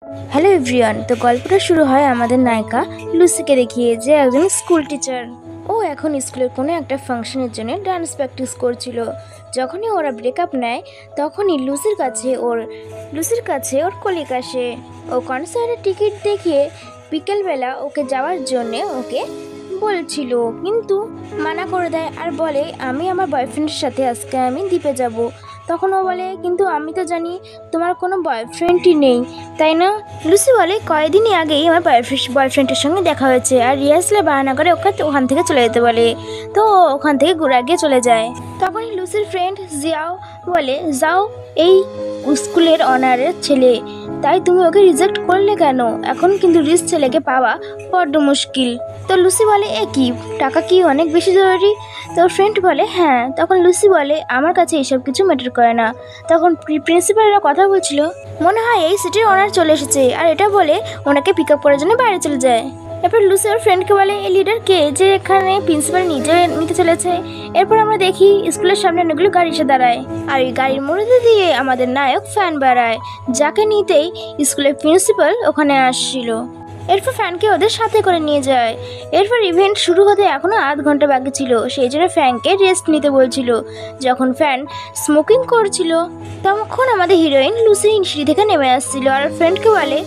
Hello everyone. তো গল্পটা শুরু হয় আমাদের নায়িকা লুসিকে দেখিয়ে, যে একজন স্কুল টিচার। ও এখন স্কুলের কোনো একটা ফাংশনের জন্য ডান্স প্র্যাকটিস করছিল। যখনই ওরা ব্রেকআপ নেয় তখনই লুসির কাছে ওর কলিগ আসে। ও কনসার্টের টিকিট দেখিয়ে বিকেলবেলা ওকে যাওয়ার জন্যে ওকে বলছিল, কিন্তু মানা করে দেয় আর বলে আমি আমার বয়ফ্রেন্ডের সাথে আজকে আমি দ্বীপে যাব। তখন ও বলে, কিন্তু আমি তো জানি তোমার কোনো বয়ফ্রেন্ডই নেই, তাই না? লুসি বলে, কয়েকদিনই আগেই আমার বয়ফ্রেন্ডের সঙ্গে দেখা হয়েছে, আর রিহার্সালে বাহানা করে ওখান থেকে চলে যেতে বলে। তো ও ওখান থেকে ঘুরে গিয়ে চলে যায়। তখনই লুসির ফ্রেন্ড জিয়াও বলে, যাও, এই স্কুলের অনারের ছেলে, তাই তুমি ওকে রিজেক্ট করলে কেন? এখন কিন্তু রিচ ছেলেকে পাওয়া বড্ড মুশকিল। তো লুসি বলে, এ কি, টাকা কি অনেক বেশি জরুরি? তো ফ্রেন্ড বলে, হ্যাঁ। তখন লুসি বলে, আমার কাছে এইসব কিছু ম্যাটার করে না। তখন প্রিন্সিপালরা কথা বলছিল, মনে হয় এই সিটির অনার চলে এসেছে, আর এটা বলে ওনাকে পিক আপ করার জন্য বাইরে চলে যায়। এরপর লুসি ওর ফ্রেন্ডকে বলে, এই লিডার কে, যে এখানে প্রিন্সিপাল নিজে নিতে চলেছে? এরপর আমরা দেখি স্কুলের সামনে অনেকগুলো গাড়ি এসে দাঁড়ায়, আর এই গাড়ির মধ্যে দিয়ে আমাদের নায়ক ফ্যান বেড়ায়, যাকে নিতেই স্কুলের প্রিন্সিপাল ওখানে আসছিল। এরপর ফ্যানকে ওদের সাথে করে নিয়ে যায়। এরপর ইভেন্ট শুরু হতে এখনও আধ ঘন্টা বাকি ছিল, সেই জন্য ফ্যানকে রেস্ট নিতে বলছিল। যখন ফ্যান স্মোকিং করছিল তখন আমাদের হিরোইন লুসি সিঁড়ি থেকে নেমে আসছিল, আর ফ্রেন্ডকে বলে,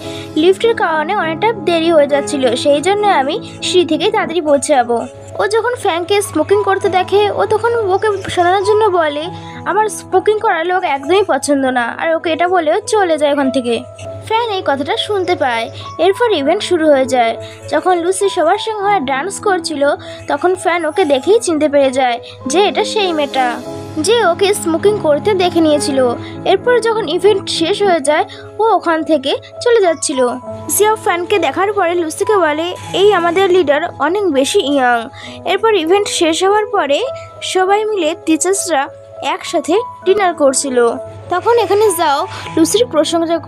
লিফটের কারণে অনেকটা দেরি হয়ে যাচ্ছিল, সেই জন্য আমি সিঁড়ি থেকেই তাড়াতাড়ি পৌঁছে যাবো। ও যখন ফ্যানকে স্মোকিং করতে দেখে, ও তখন ওকে শোনানোর জন্য বলে, আমার স্মোকিং করার লোক একদমই পছন্দ না, আর ওকে এটা বলেও চলে যায় ওখান থেকে। ফ্যান এই কথাটা শুনতে পায়। এরপর ইভেন্ট শুরু হয়ে যায়। যখন লুসি সবার সঙ্গে ডান্স করছিল তখন ফ্যান ওকে দেখেই চিনতে পেরে যায় যে এটা সেই মেয়েটা যে ওকে স্মোকিং করতে দেখে নিয়েছিল। এরপর যখন ইভেন্ট শেষ হয়ে যায় ও ওখান থেকে চলে যাচ্ছিল। জিয়া ফ্যানকে দেখার পরে লুসিকে বলে, এই আমাদের লিডার অনেক বেশি ইয়াং। এরপর ইভেন্ট শেষ হওয়ার পরে সবাই মিলে টিচার্সরা একসাথে ডিনার করছিল। তখন এখানে যাও লুসির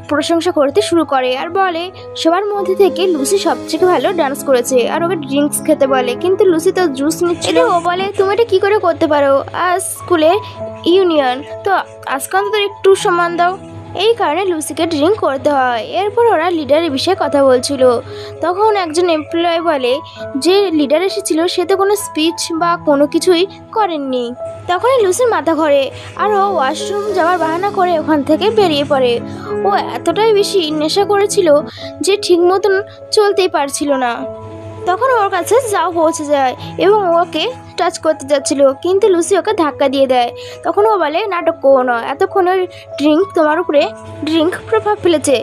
প্রশংসা করতে শুরু করে, আর বলে সবার মধ্যে থেকে লুসি সবথেকে ভালো ডান্স করেছে, আর ওকে ড্রিঙ্কস খেতে বলে, কিন্তু লুসি তো জুস নিচ্ছিল। ও বলে, তুমি এটা কী করে করতে পারো? আজ স্কুলের ইউনিয়ন, তো আজকে অন্তত একটু সম্মান দাও। এই কারণে লুসিকে ড্রিঙ্ক করতে হয়। এরপর ওরা লিডারের বিষয়ে কথা বলছিল। তখন একজন এমপ্লয় বলে, যে লিডার এসেছিল সে তো কোনো স্পিচ বা কোনো কিছুই করেননি। তখনই লুসির মাথা ঘোরে, আর ও ওয়াশরুম যাওয়ার বাহানা করে ওখান থেকে বেরিয়ে পড়ে। ও এতটাই বেশি নেশা করেছিল যে ঠিক মতন চলতেই পারছিল না। তখন ওর কাছে যাও পৌঁছে যায় এবং ওকে টাচ করতে যাচ্ছিল, কিন্তু লুসি ওকে ধাক্কা দিয়ে দেয়। তখন ও বলে, নাটক করো না, এতক্ষণের ড্রিঙ্ক তোমার উপরে প্রভাব ফেলেছে,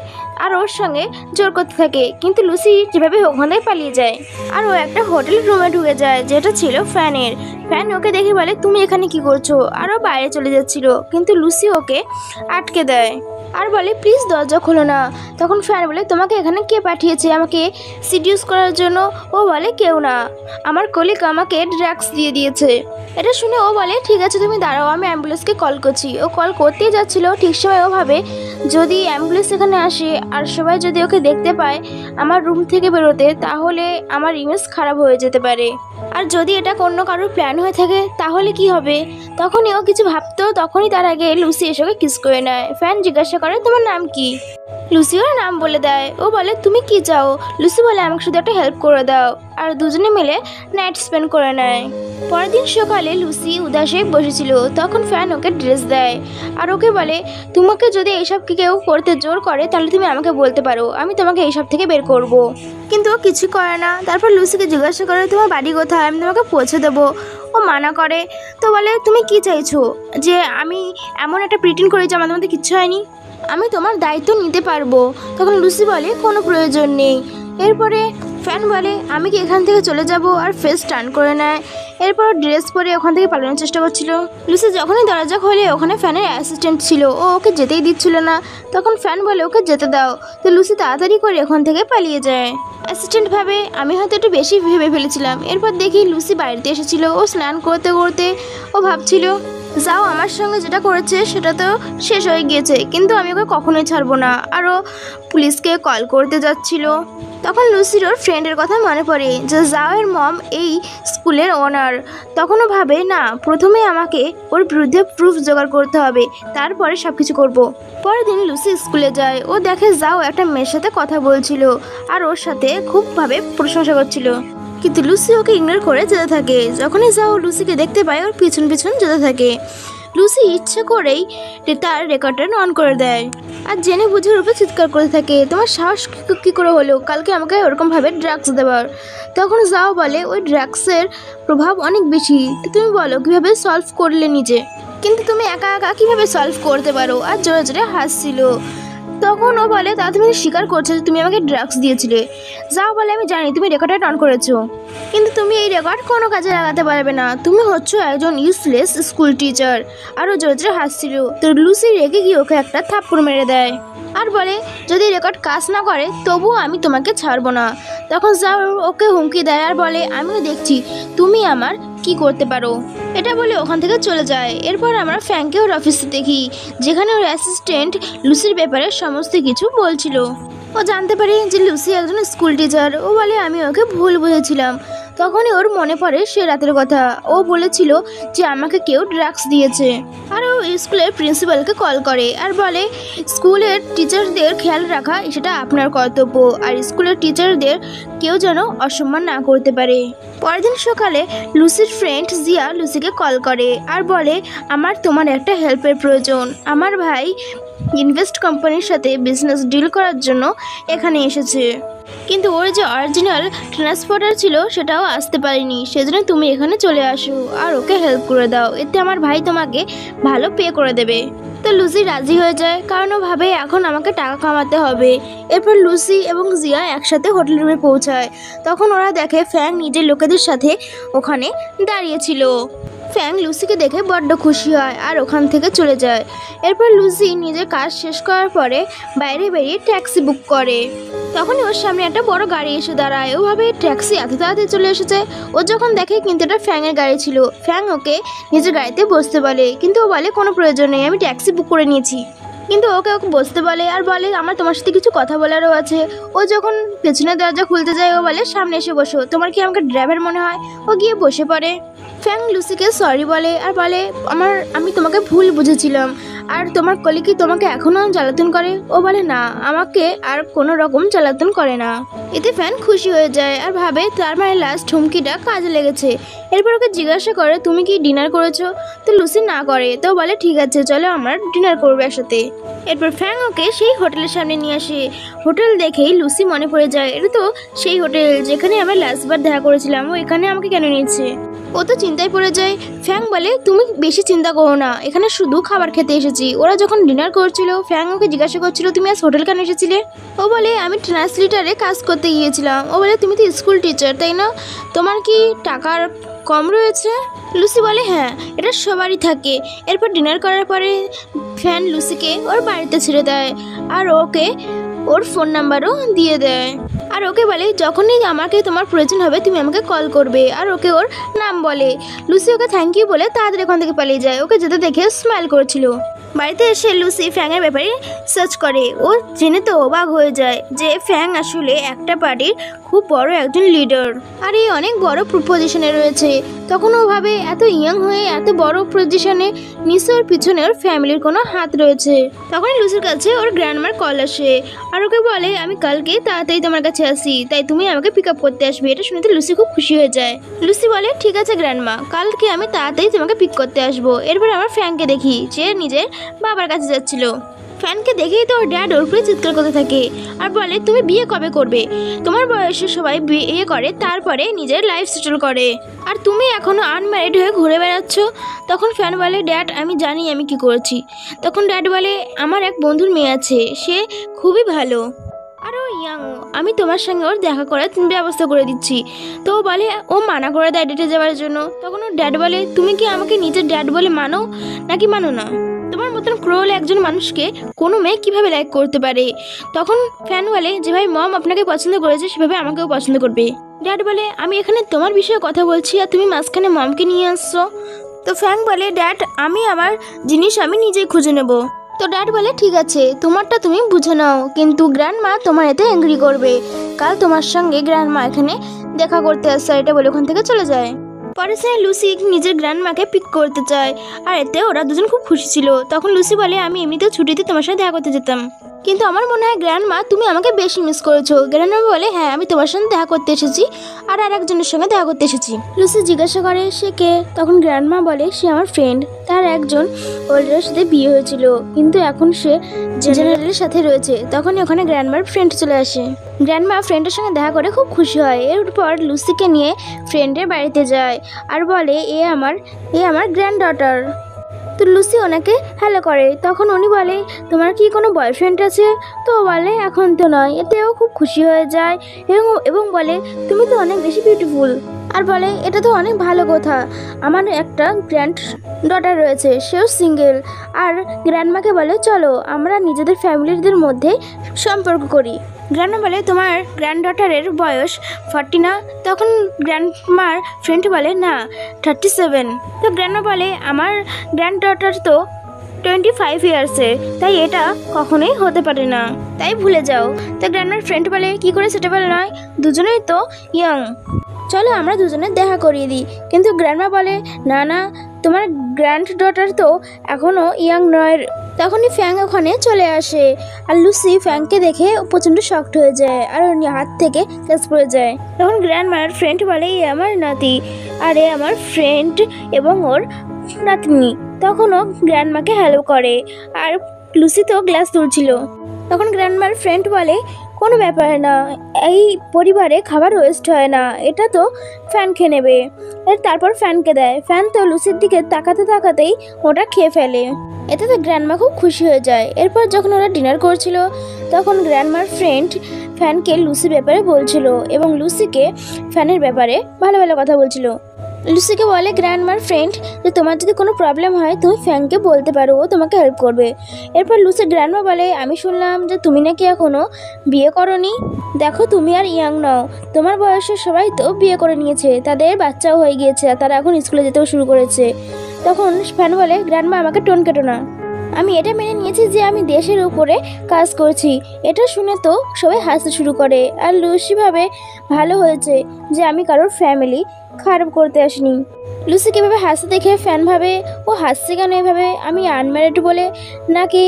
আর ওর সঙ্গে জোর করতে থাকে, কিন্তু লুসি যেভাবে ওখান থেকে পালিয়ে যায়। আর ও একটা হোটেলের রুমে ঢুকে যায়, যেটা ছিল ফ্যানের। ফ্যান ওকে দেখে বলে, তুমি এখানে কি করছো? আর ও বাইরে চলে যাচ্ছিল, কিন্তু লুসি ওকে আটকে দেয় আর বলে, প্লিজ দরজা খোলো না। তখন ফ্যান বলে, তোমাকে এখানে কে পাঠিয়েছে আমাকে সিডিউস করার জন্য? ও বলে, কেউ না, আমার কলিগ আমাকে ড্রাগস দিয়ে দিয়েছে। এটা শুনে ও বলে, ঠিক আছে তুমি দাঁড়াও, আমি অ্যাম্বুলেন্সকে কল করছি। ও কল করতেই যাচ্ছিল, ঠিক সময় ও ভাবে যদি অ্যাম্বুলেন্স এখানে আসে আর সবাই যদি ওকে দেখতে পায় আমার রুম থেকে বেরোতে, তাহলে আমার ইমেজ খারাপ হয়ে যেতে পারে, আর যদি এটা কোনো কারোর প্ল্যান হয়ে থাকে তাহলে কি হবে? তখনই ও কিছু ভাবতো, তখনই তার আগে লুসি এসে ওকে কিস করে নেয়। ফ্যান জিজ্ঞাসা করে, তোমার নাম কি? লুসি ওর নাম বলে দেয়। ও বলে, তুমি কি চাও? লুসি বলে, আমাকে শুধু একটা হেল্প করে দাও, আর দুজনে মিলে নাইট স্পেন্ড করে নেয়। পরের দিন সকালে লুসি উদাস হয়ে বসেছিল, তখন ফ্যান ওকে ড্রেস দেয় আর ওকে বলে, তোমাকে যদি এইসব কেউ করতে জোর করে তাহলে তুমি আমাকে বলতে পারো, আমি তোমাকে এইসব থেকে বের করব। কিন্তু ও কিছু করে না। তারপর লুসিকে জিজ্ঞাসা করে, তোমার বাড়ি কোথায়, আমি তোমাকে পৌঁছে দেবো। ও মানা করে। তো বলে, তুমি কি চাইছো? যে আমি এমন একটা প্রিটেন্ড করি যে আমাদের মধ্যে কিচ্ছু হয়নি? আমি তোমার দায়িত্ব নিতে পারবো। তখন লুসি বলে, কোনো প্রয়োজন নেই। এরপরে ফ্যান বলে, আমি কি এখান থেকে চলে যাব, আর ফেস টার্ন করে নেয়। এরপর ড্রেস পরে ওখান থেকে পালানোর চেষ্টা করছিল। লুসি যখনই দরজা খোলে ওখানে ফ্যানের অ্যাসিস্ট্যান্ট ছিল, ও ওকে যেতেই দিচ্ছিল না। তখন ফ্যান বলে, ওকে যেতে দাও। তো লুসি তাড়াতাড়ি করে ওখান থেকে পালিয়ে যায়। অ্যাসিস্ট্যান্ট ভাবে, আমি হয়তো একটু বেশি ভেবে ফেলেছিলাম। এরপর দেখি লুসি বাড়িতে এসেছিল। ও স্নান করতে করতে ও ভাবছিল, যাও আমার সঙ্গে যেটা করেছে সেটা তো শেষ হয়ে গিয়েছে, কিন্তু আমি ওকে কখনোই ছাড়বো না। আরও পুলিশকে কল করতে যাচ্ছিল। তখন লুসির ওর ফ্রেন্ডের কথা মনে পড়ে যে জাওয়ের মম এই স্কুলের ওনার। তখনও ভাবে না, প্রথমে আমাকে ওর বিরুদ্ধে প্রুফ জোগাড় করতে হবে, তারপরে সব কিছু করবো। পরের দিন লুসি স্কুলে যায়। ও দেখে জাও একটা মেয়ের সাথে কথা বলছিল আর ওর সাথে খুবভাবে প্রশংসা করছিল, কিন্তু লুসি ওকে ইগনোর করে যেতে থাকে। যখনই জাও লুসিকে দেখতে পায় ওর পিছন পিছন যেতে থাকে। লুসি ইচ্ছে করেই তার রেকর্ডটা অন করে দেয় আর জেনে বুঝে ওর উপর চিৎকার করতে থাকে, তোমার সাহস কী করে হলো কালকে আমাকে ওরকমভাবে ড্রাগস দেওয়ার। তখন যাও বলে ওই ড্রাগসের প্রভাব অনেক বেশি, তুমি বলো কীভাবে সলভ করলে নিজে, কিন্তু তুমি একা একা কীভাবে সলভ করতে পারো, আর জোরে জোরে হাসছিল। তখন ও বলে তা তুমি স্বীকার করছো যে তুমি আমাকে ড্রাগস দিয়েছিলে। যাও বলে আমি জানি তুমি রেকর্ডটা অন করেছো, কিন্তু তুমি এই রেকর্ড কোনো কাজে লাগাতে পারবে না, তুমি হচ্ছ একজন ইউজলেস স্কুল টিচার। আরও জোরে জোরে হাসছিল। তো লুসি রেগে গিয়ে ওকে একটা থাপ্পড় মেরে দেয় আর বলে যদি রেকর্ড কাজ না করে তবুও আমি তোমাকে ছাড়বো না। তখন যাও ওকে হুমকি দেয় আর বলে আমিও দেখছি তুমি আমার কি করতে পারো। এটা বলে ওখান থেকে চলে যায়। এরপর আমরা ফ্র্যাঙ্ককে ওর অফিসে দেখি, যেখানে ওর অ্যাসিস্ট্যান্ট লুসির ব্যাপারে সমস্ত কিছু বলছিল। ও জানতে পারে যে লুসি একজন স্কুল টিচার। ও বলে আমি ওকে ভুল বুঝেছিলাম। তখনই ওর মনে পড়ে সে রাতের কথা, ও বলেছিল যে আমাকে কেউ ড্রাগস দিয়েছে। আর ও স্কুলের প্রিন্সিপালকে কল করে আর বলে স্কুলের টিচারদের খেয়াল রাখা সেটা আপনার কর্তব্য, আর স্কুলের টিচারদের কেউ যেন অসম্মান না করতে পারে। পরের দিন সকালে লুসির ফ্রেন্ড জিয়া লুসিকে কল করে আর বলে আমার তোমার একটা হেল্পের প্রয়োজন। আমার ভাই ইনভেস্ট কোম্পানির সাথে বিজনেস ডিল করার জন্য এখানে এসেছে, কিন্তু ওর যে অরিজিনাল ট্রান্সপোর্টার ছিল সেটাও আসতে পারেনি, সেজন্য তুমি এখানে চলে আসো আর ওকে হেল্প করে দাও, এতে আমার ভাই তোমাকে ভালো পে করে দেবে। তো লুসি রাজি হয়ে যায়, কারণ ও ভাবে এখন আমাকে টাকা কামাতে হবে। এরপর লুসি এবং জিয়া একসাথে হোটেল রুমে পৌঁছায়। তখন ওরা দেখে ফ্র্যাঙ্ক নিজের লোকেদের সাথে ওখানে দাঁড়িয়েছিল। ফ্র্যাঙ্ক লুসিকে দেখে বড্ড খুশি হয় আর ওখান থেকে চলে যায়। এরপর লুসি নিজের কাজ শেষ করার পরে বাইরে বেরিয়ে ট্যাক্সি বুক করে। তখনই ওর সামনে একটা বড় গাড়ি এসে দাঁড়ায়। ওভাবে ট্যাক্সি এত তাড়াতাড়ি চলে এসেছে। ও যখন দেখে কিন্তু এটা ফ্র্যাঙ্কের গাড়ি ছিল। ফ্র্যাঙ্ক ওকে নিজের গাড়িতে বসতে বলে, কিন্তু ও বলে কোনো প্রয়োজন নেই, আমি ট্যাক্সি বুক করে নিয়েছি। কিন্তু ওকে বসতে বলে আর বলে আমার তোমার সাথে কিছু কথা বলারও আছে। ও যখন পেছনের দরজা খুলতে যায় ও বলে সামনে এসে বসো, তোমার কি আমাকে ড্রাইভার মনে হয়? ও গিয়ে বসে পড়ে। ফ্র্যাঙ্ক লুসিকে সরি বলে আর বলে আমি তোমাকে ভুল বুঝেছিলাম। আর তোমার কলিগ কি তোমাকে এখনও জ্বালাতন করে? ও বলে না, আমাকে আর কোনো রকম জ্বালাতন করে না। এতে ফ্র্যাঙ্ক খুশি হয়ে যায় আর ভাবে তার মানে লাস্ট হুমকিটা কাজে লেগেছে। এরপর ওকে জিজ্ঞাসা করে তুমি কি ডিনার করেছো? তো লুসি না করে। তো বলে ঠিক আছে চলো আমরা ডিনার করবো একসাথে। এরপর ফ্র্যাঙ্ক ওকে সেই হোটেলের সামনে নিয়ে আসে। হোটেল দেখেই লুসি মনে পড়ে যায় এটা তো সেই হোটেল যেখানে আমরা লাস্টবার দেখা করেছিলাম, ও এখানে আমাকে কেন নিয়েছে। ও তো চিন্তায় পড়ে যায়। ফ্র্যাঙ্ক বলে তুমি বেশি চিন্তা করো না, এখানে শুধু খাবার খেতে এসেছি। ওরা যখন ডিনার করছিল ফ্র্যাঙ্ক ওকে জিজ্ঞাসা করছিল তুমি আজ হোটেল কেন এসেছিলে? ও বলে আমি ট্রান্সলেটারে কাজ করতে গিয়েছিলাম। ও বলে তুমি তো স্কুল টিচার তাই না, তোমার কি টাকার কম রয়েছে? লুসি বলে হ্যাঁ, এটা সবারই থাকে। এরপর ডিনার করার পরে ফ্র্যাঙ্ক লুসিকে ওর বাড়িতে ছেড়ে দেয় আর ওকে ওর ফোন নাম্বারও দিয়ে দেয় আর ওকে বলে যখনই আমাকে তোমার প্রয়োজন হবে তুমি আমাকে কল করবে। আর ওকে ওর নাম বলে। লুসি ওকে থ্যাংক ইউ বলে তাড়াতাড়ি ওখান থেকে পালিয়ে যায়। ওকে যেতে দেখে স্মাইল করছিল। বাড়িতে এসে লুসি ফ্র্যাঙ্কের ব্যাপারে সার্চ করে। ও জেনে তো অবাক হয়ে যায় যে ফ্র্যাঙ্ক আসলে একটা পার্টির খুব বড় একজন লিডার আর এই অনেক বড় পজিশনে রয়েছে। তখন ও ভাবে এত ইয়াং হয়ে এত বড় পজিশনে নিশ্চয় ওর পিছনে ওর ফ্যামিলির কোনো হাত রয়েছে। তখনই লুসির কাছে ওর গ্র্যান্ডমার কল আসে আর ওকে বলে আমি কালকে তাড়াতাড়ি তোমার কাছে আসি, তাই তুমি আমাকে পিক আপ করতে আসবে। এটা শুনে তো লুসি খুব খুশি হয়ে যায়। লুসি বলে ঠিক আছে গ্র্যান্ডমা, কালকে আমি তাড়াতাড়ি তোমাকে পিক করতে আসবো। এরপর আমরা ফ্র্যাঙ্ককে দেখি যে নিজের বাবার কাছে যাচ্ছিল। ফ্র্যাঙ্ককে দেখেই তো ওর ড্যাড ওর উপরে চিৎকার করতে থাকে আর বলে তুমি বিয়ে কবে করবে? তোমার বয়সে সবাই বিয়ে করে তারপরে নিজের লাইফ সেটেল করে, আর তুমি এখনও আনম্যারিড হয়ে ঘুরে বেড়াচ্ছ। তখন ফ্র্যাঙ্ক বলে ড্যাড আমি জানি আমি কি করেছি। তখন ড্যাড বলে আমার এক বন্ধুর মেয়ে আছে, সে খুবই ভালো আর ও ইয়াং, আমি তোমার সঙ্গে ওর দেখা করার ব্যবস্থা করে দিচ্ছি। তো ও বলে ও মানা করে দেয় ডেটে যাওয়ার জন্য। তখন ওর ড্যাড বলে তুমি কি আমাকে নিজের ড্যাড বলে মানো নাকি মানো না? তোমার মতন ক্রোল একজন মানুষকে কোনো মেয়ে কীভাবে লাইক করতে পারে? তখন ফ্যান বলে যেভাবে মম আপনাকে পছন্দ করেছে সেভাবে আমাকেও পছন্দ করবে। ড্যাড বলে আমি এখানে তোমার বিষয়ে কথা বলছি আর তুমি মাঝখানে মমকে নিয়ে আসছো। তো ফ্র্যাঙ্ক বলে ড্যাড আমি আমার জিনিস আমি নিজেই খুঁজে নেব। তো ড্যাড বলে ঠিক আছে, তোমারটা তুমি বুঝে নাও, কিন্তু গ্র্যান্ডমা তোমার এতে অ্যাগ্রি করবে। কাল তোমার সঙ্গে গ্র্যান্ডমা এখানে দেখা করতে আসছে, এটা বলে ওখান থেকে চলে যায়। পরের সময় লুসি নিজের গ্র্যান্ডমাকে পিক করতে চায়, আর এতে ওরা দুজন খুব খুশি ছিল। তখন লুসি বলে আমি এমনিতেও ছুটিতে তোমার সাথে দেখা করতে যেতাম, কিন্তু আমার মনে হয় গ্র্যান্ডমা তুমি আমাকে বেশি মিস করেছো। গ্র্যান্ডমা বলে হ্যাঁ, আমি তোমার সঙ্গে দেখা করতে এসেছি আর আরেকজনের সঙ্গে দেখা করতে এসেছি। লুসি জিজ্ঞাসা করে সে কে, তখন গ্র্যান্ডমা বলে সে আমার ফ্রেন্ড, তার একজন ওল্ডারের সাথে বিয়ে হয়েছিল, কিন্তু এখন সে জেনারেলের সাথে রয়েছে। তখনই ওখানে গ্র্যান্ডমার ফ্রেন্ড চলে আসে। গ্র্যান্ডমা ফ্রেন্ডের সঙ্গে দেখা করে খুব খুশি হয়। এরপর লুসিকে নিয়ে ফ্রেন্ডের বাড়িতে যায় আর বলে এ আমার গ্র্যান্ড ডটার। তো লুসি ওনাকে হ্যালো করে। তখন উনি বলে তোমার কি কোনো বয়ফ্রেন্ড আছে? তো বলে এখন তো নয়। এতেও খুব খুশি হয়ে যায় এবং বলে তুমি তো অনেক বেশি বিউটিফুল, আর বলে এটা তো অনেক ভালো কথা, আমার একটা গ্র্যান্ড ডটার রয়েছে, সেও সিঙ্গেল। আর গ্র্যান্ডমাকে বলে চলো আমরা নিজেদের ফ্যামিলিদের মধ্যে সম্পর্ক করি। গ্র্যান্ডমা বলে তোমার গ্র্যান্ড ডটারের বয়স 40 না? তখন গ্র্যান্ডমার ফ্রেন্ড বলে না 37। তো গ্র্যান্ডমা বলে আমার গ্র্যান্ড ডটার তো 25 ইয়ার্সের, তাই এটা কখনোই হতে পারে না, তাই ভুলে যাও। তো গ্র্যান্ডমার ফ্রেন্ড বলে কি করে সেটা বলে নয়, দুজনেই তো ইয়াং, চলো আমরা দুজনে দেখা করিয়ে দিই। কিন্তু গ্র্যান্ডমা বলে না না, তোমার গ্র্যান্ড ডটার তো এখনও ইয়াং নয়। তখনই ফ্যাং ওখানে চলে আসে, আর লুসি ফ্যাংকে দেখে প্রচণ্ড শকড হয়ে যায় আর ওর হাত থেকে গ্লাস পড়ে যায়। তখন গ্র্যান্ডমার ফ্রেন্ড বলে এ আমার নাতি, আর এ আমার ফ্রেন্ড এবং ওর নাতনি। তখনও গ্র্যান্ডমাকে হেল্প করে, আর লুসি তো গ্লাস তুলছিল। তখন গ্র্যান্ডমার ফ্রেন্ড বলে কোনো ব্যাপার না, এই পরিবারে খাবার ওয়েস্ট হয় না, এটা তো ফ্যান খেয়ে নেবে। তারপর ফ্যানকে দেয়। ফ্যান তো লুসির দিকে তাকাতেই ওটা খেয়ে ফেলে। এতে তো গ্র্যান্ডমা খুব খুশি হয়ে যায়। এরপর যখন ওরা ডিনার করছিল তখন গ্র্যান্ডমার ফ্রেন্ড ফ্যানকে লুসির ব্যাপারে বলছিল এবং লুসিকে ফ্যানের ব্যাপারে ভালো ভালো কথা বলছিল। লুসিকে বলে গ্র্যান্ডমার ফ্রেন্ড যে তোমার যদি কোনো প্রবলেম হয় তুমি ফ্যাংকে বলতে পারো, ও তোমাকে হেল্প করবে। এরপর লুসি গ্র্যান্ডমা বলে আমি শুনলাম যে তুমি নাকি এখনও বিয়ে করোনি, দেখো তুমি আর ইয়াং নও, তোমার বয়সের সবাই তো বিয়ে করে নিয়েছে, তাদের বাচ্চাও হয়ে গিয়েছে, আর তারা এখন স্কুলে যেতেও শুরু করেছে। তখন ফ্যান বলে গ্র্যান্ডমা আমাকে টোন কেটো না, আমি এটা মেনে নিয়েছি যে আমি দেশের উপরে কাজ করছি। এটা শুনে তো সবাই হাসতে শুরু করে, আর লুসি ভাবে ভালো হয়েছে যে আমি কারোর ফ্যামিলি খারাপ করতে আসিনি। লুসিকে এভাবে হাসতে দেখে ফ্যান ভাবে ও হাসছে কেন এভাবে, আমি আনম্যারিড বলে নাকি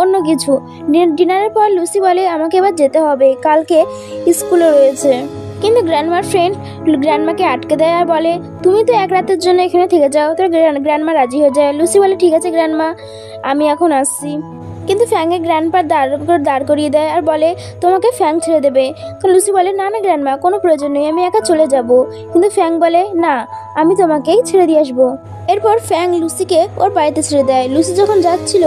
অন্য কিছু। ডিনারের পর লুসি বলে আমাকে এবার যেতে হবে, কালকে স্কুলে রয়েছে। কিন্তু গ্র্যান্ডমার ফ্রেন্ড গ্র্যান্ডমাকে আটকে দেয় আর বলে তুমি তো এক রাতের জন্য এখানে থেকে যাও। তো গ্র্যান্ডমা রাজি হয়ে যায়। লুসি বলে ঠিক আছে গ্র্যান্ডমা, আমি এখন আসছি। কিন্তু ফ্যাংকে গ্র্যান্ডপার দাঁড় করিয়ে দেয় আর বলে তোমাকে ফ্যাং ছেড়ে দেবে। তো লুসি বলে না না গ্র্যান্ডমা, কোনো প্রয়োজন নেই, আমি একা চলে যাব। কিন্তু ফ্যাং বলে না, আমি তোমাকেই ছেড়ে দিয়ে আসবো। এরপর ফ্যাং লুসিকে ওর বাড়িতে ছেড়ে দেয়। লুসি যখন যাচ্ছিল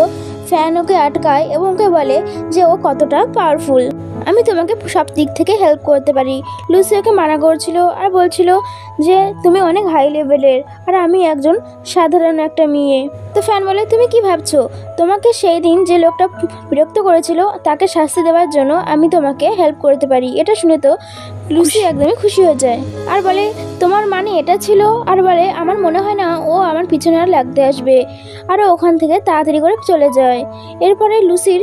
ফ্যান ওকে আটকায় এবং ওকে বলে যে ও কতটা পাওয়ারফুল, আমি তোমাকে সব দিক থেকে হেল্প করতে পারি। লুসি ওকে মানা করছিল আর বলছিল যে তুমি অনেক হাই লেভেলের আর আমি একজন সাধারণ একটা মেয়ে। তো ফ্যান বলে তুমি কি ভাবছো, তোমাকে সেই দিন যে লোকটা বিরক্ত করেছিল তাকে শাস্তি দেওয়ার জন্য আমি তোমাকে হেল্প করতে পারি। এটা শুনে তো লুসি একদমই খুশি হয়ে যায় আর বলে তোমার মানে এটা ছিল, আর বলে আমার মনে হয় না ও আমার পিছনে আর লাগতে আসবে, আর ওখান থেকে তাড়াতাড়ি করে চলে যায়। এরপরে লুসির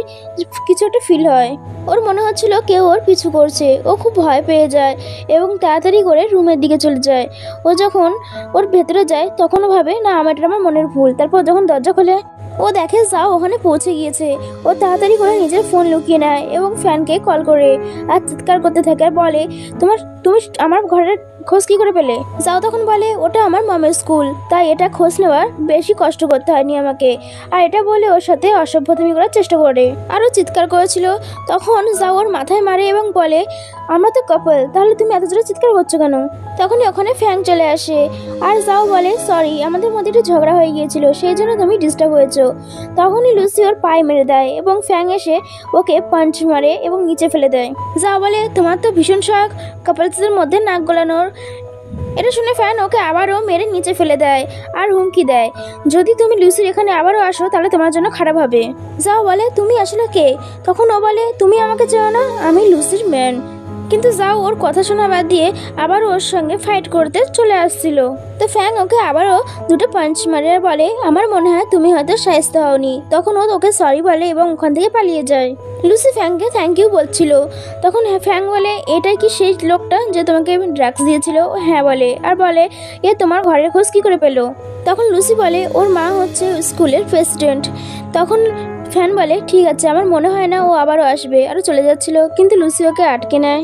কিছু একটা ফিল হয়, ওর মনে হচ্ছিল কেউ ওর পিছু করছে। ও খুব ভয় পেয়ে যায় এবং তাড়াতাড়ি করে রুমের দিকে চলে যায়। ও যখন ওর ভেতরে যায় তখনও ভাবে না এটা আমার মনের ভুল। তারপর যখন দরজা খোলে ও দেখে যাও ওখানে পৌঁছে গিয়েছে। ও তাড়াতাড়ি করে নিজের ফোন লুকিয়ে নেয় এবং ফ্যানকে কল করে আর চিৎকার করতে থাকে আর বলে তুমি আমার ঘরের খোঁজ কী করে পেলে? যাও তখন বলে ওটা আমার মামের স্কুল, তাই এটা খোঁজ নেওয়ার বেশি কষ্ট করতে হয়নি আমাকে। আর এটা বলে ওর সাথে অসভ্যতামি করার চেষ্টা করে আরও চিৎকার করেছিল। তখন যাও ওর মাথায় মারে এবং বলে আমরা তো কাপল, তাহলে তুমি এত জোরে চিৎকার করছো কেন? তখনই ওখানে ফ্যাং চলে আসে আর যাও বলে সরি, আমাদের মধ্যে একটু ঝগড়া হয়ে গিয়েছিল, সেই জন্য তুমি ডিস্টার্ব হয়েছো। তখনই লুসি ওর পায়ে মেরে দেয় এবং ফ্যাং এসে ওকে পাঞ্চ মারে এবং নিচে ফেলে দেয়। যাও বলে তোমার তো ভীষণ শখ কাপলসদের মধ্যে নাক গলানোর। এটা শুনে ফ্যান ওকে আবারও মেরে নিচে ফেলে দেয় আর হুমকি দেয় যদি তুমি লুসির এখানে আবারও আসো তাহলে তোমার জন্য খারাপ হবে। যাও বলে তুমি আসলে কে? তখন ও বলে তুমি আমাকে চেনো না, আমি লুসির ম্যান, কিন্তু যাও ওর কথা শোনা বাদ দিয়ে আবার ওর সঙ্গে ফাইট করতে চলে আসছিল। তো ফ্যাং ওকে আবারও দুটো পাঞ্চ মারে আর বলে আমার মনে হয় তুমি হয়তো শায়েস্তা হওনি। তখন ও ওকে সরি বলে এবং ওখান থেকে পালিয়ে যায়। লুসি ফ্যাংকে থ্যাংক ইউ বলছিল। তখন ফ্যাং বলে এটাই কি সেই লোকটা যে তোমাকে ড্রাগস দিয়েছিল? হ্যাঁ বলে, আর বলে এ তোমার ঘরের খোঁজ কী করে পেলো? তখন লুসি বলে ওর মা হচ্ছে স্কুলের প্রেসিডেন্ট। তখন ফ্যান বলে ঠিক আছে, আমার মনে হয় না ও আবারও আসবে। আরও চলে যাচ্ছিল, কিন্তু লুসি ওকে আটকে নেয়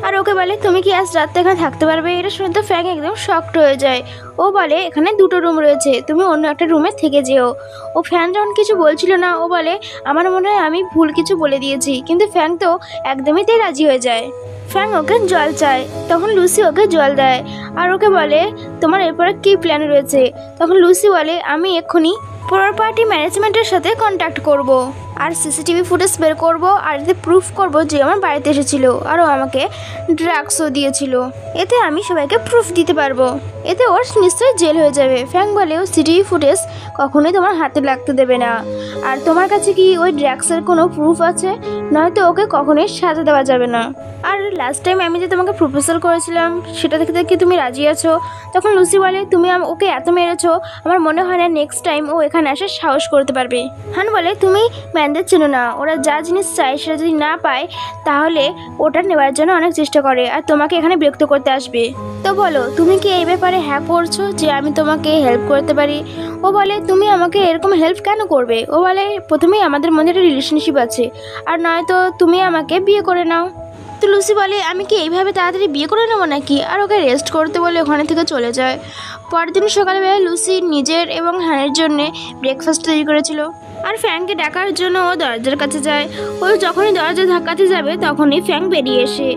আর ওকে বলে তুমি কি আজ রাতে এখানে থাকতে পারবে? এটা শুনে তো ফ্যাং একদম শকড হয়ে যায়। ও বলে এখানে দুটো রুম রয়েছে, তুমি অন্য একটা রুমে থেকে যেও। ও ফ্যান যখন কিছু বলছিল না, ও বলে আমার মনে হয় আমি ভুল কিছু বলে দিয়েছি, কিন্তু ফ্যাং তো একদমই তাই রাজি হয়ে যায়। ফ্যাং ওকে জল চায়, তখন লুসি ওকে জল দেয় আর ওকে বলে তোমার এরপরে কী প্ল্যান রয়েছে? তখন লুসি বলে আমি এক্ষুনি প্রপার্টি ম্যানেজমেন্টের সাথে কন্ট্যাক্ট করব আর সিসিটিভি ফুটেজ বের করব আর এতে প্রুফ করব যে আমার বাড়িতে এসেছিল আর ও আমাকে ড্রাগসও দিয়েছিল। এতে আমি সবাইকে প্রুফ দিতে পারবো, এতে ওর নিশ্চয়ই জেল হয়ে যাবে। ফ্যাং বলে ও সিসিটিভি ফুটেজ কখনোই তোমার হাতে লাগতে দেবে না। আর তোমার কাছে কি ওই ড্রাগসের কোনো প্রুফ আছে? নয়তো ওকে কখনোই সাজা দেওয়া যাবে না। আর লাস্ট টাইম আমি যে তোমাকে প্রপোজাল করেছিলাম সেটা দেখে কি তুমি রাজি আছো? তখন লুসি বলে তুমি ওকে এত মেরেছো, আমার মনে হয় না নেক্সট টাইম ও এখানে আসার সাহস করতে পারবে। হান বলে তুমি ম্যানদের চেনো না, ওরা যা জিনিস চায় সেটা যদি না পায় তাহলে ওটা নেওয়ার জন্য অনেক চেষ্টা করে আর তোমাকে এখানে বিরক্ত করতে আসবে। তো বলো তুমি কি এই ব্যাপারে হ্যাঁ করছো যে আমি তোমাকে হেল্প করতে পারি? ও বলে তুমি আমাকে এরকম হেল্প কেন করবে? ও বলে প্রথমেই আমাদের মধ্যে একটা রিলেশনশিপ আছে, আর নয়তো তুমি আমাকে বিয়ে করে নাও। তো লুসি বলে আমি কি এইভাবে তাড়াতাড়ি বিয়ে করে নেবো নাকি? আর ওকে রেস্ট করতে বলে ওখানে থেকে চলে যায়। পরের দিন সকালবেলা লুসি নিজের এবং হ্যানের জন্যে ব্রেকফাস্ট তৈরি করেছিল আর ফ্যাংকে ডাকার জন্য ও দরজার কাছে যায়। ও যখনই দরজা ধাক্কাতে যাবে তখনই ফ্যাং বেরিয়ে এসে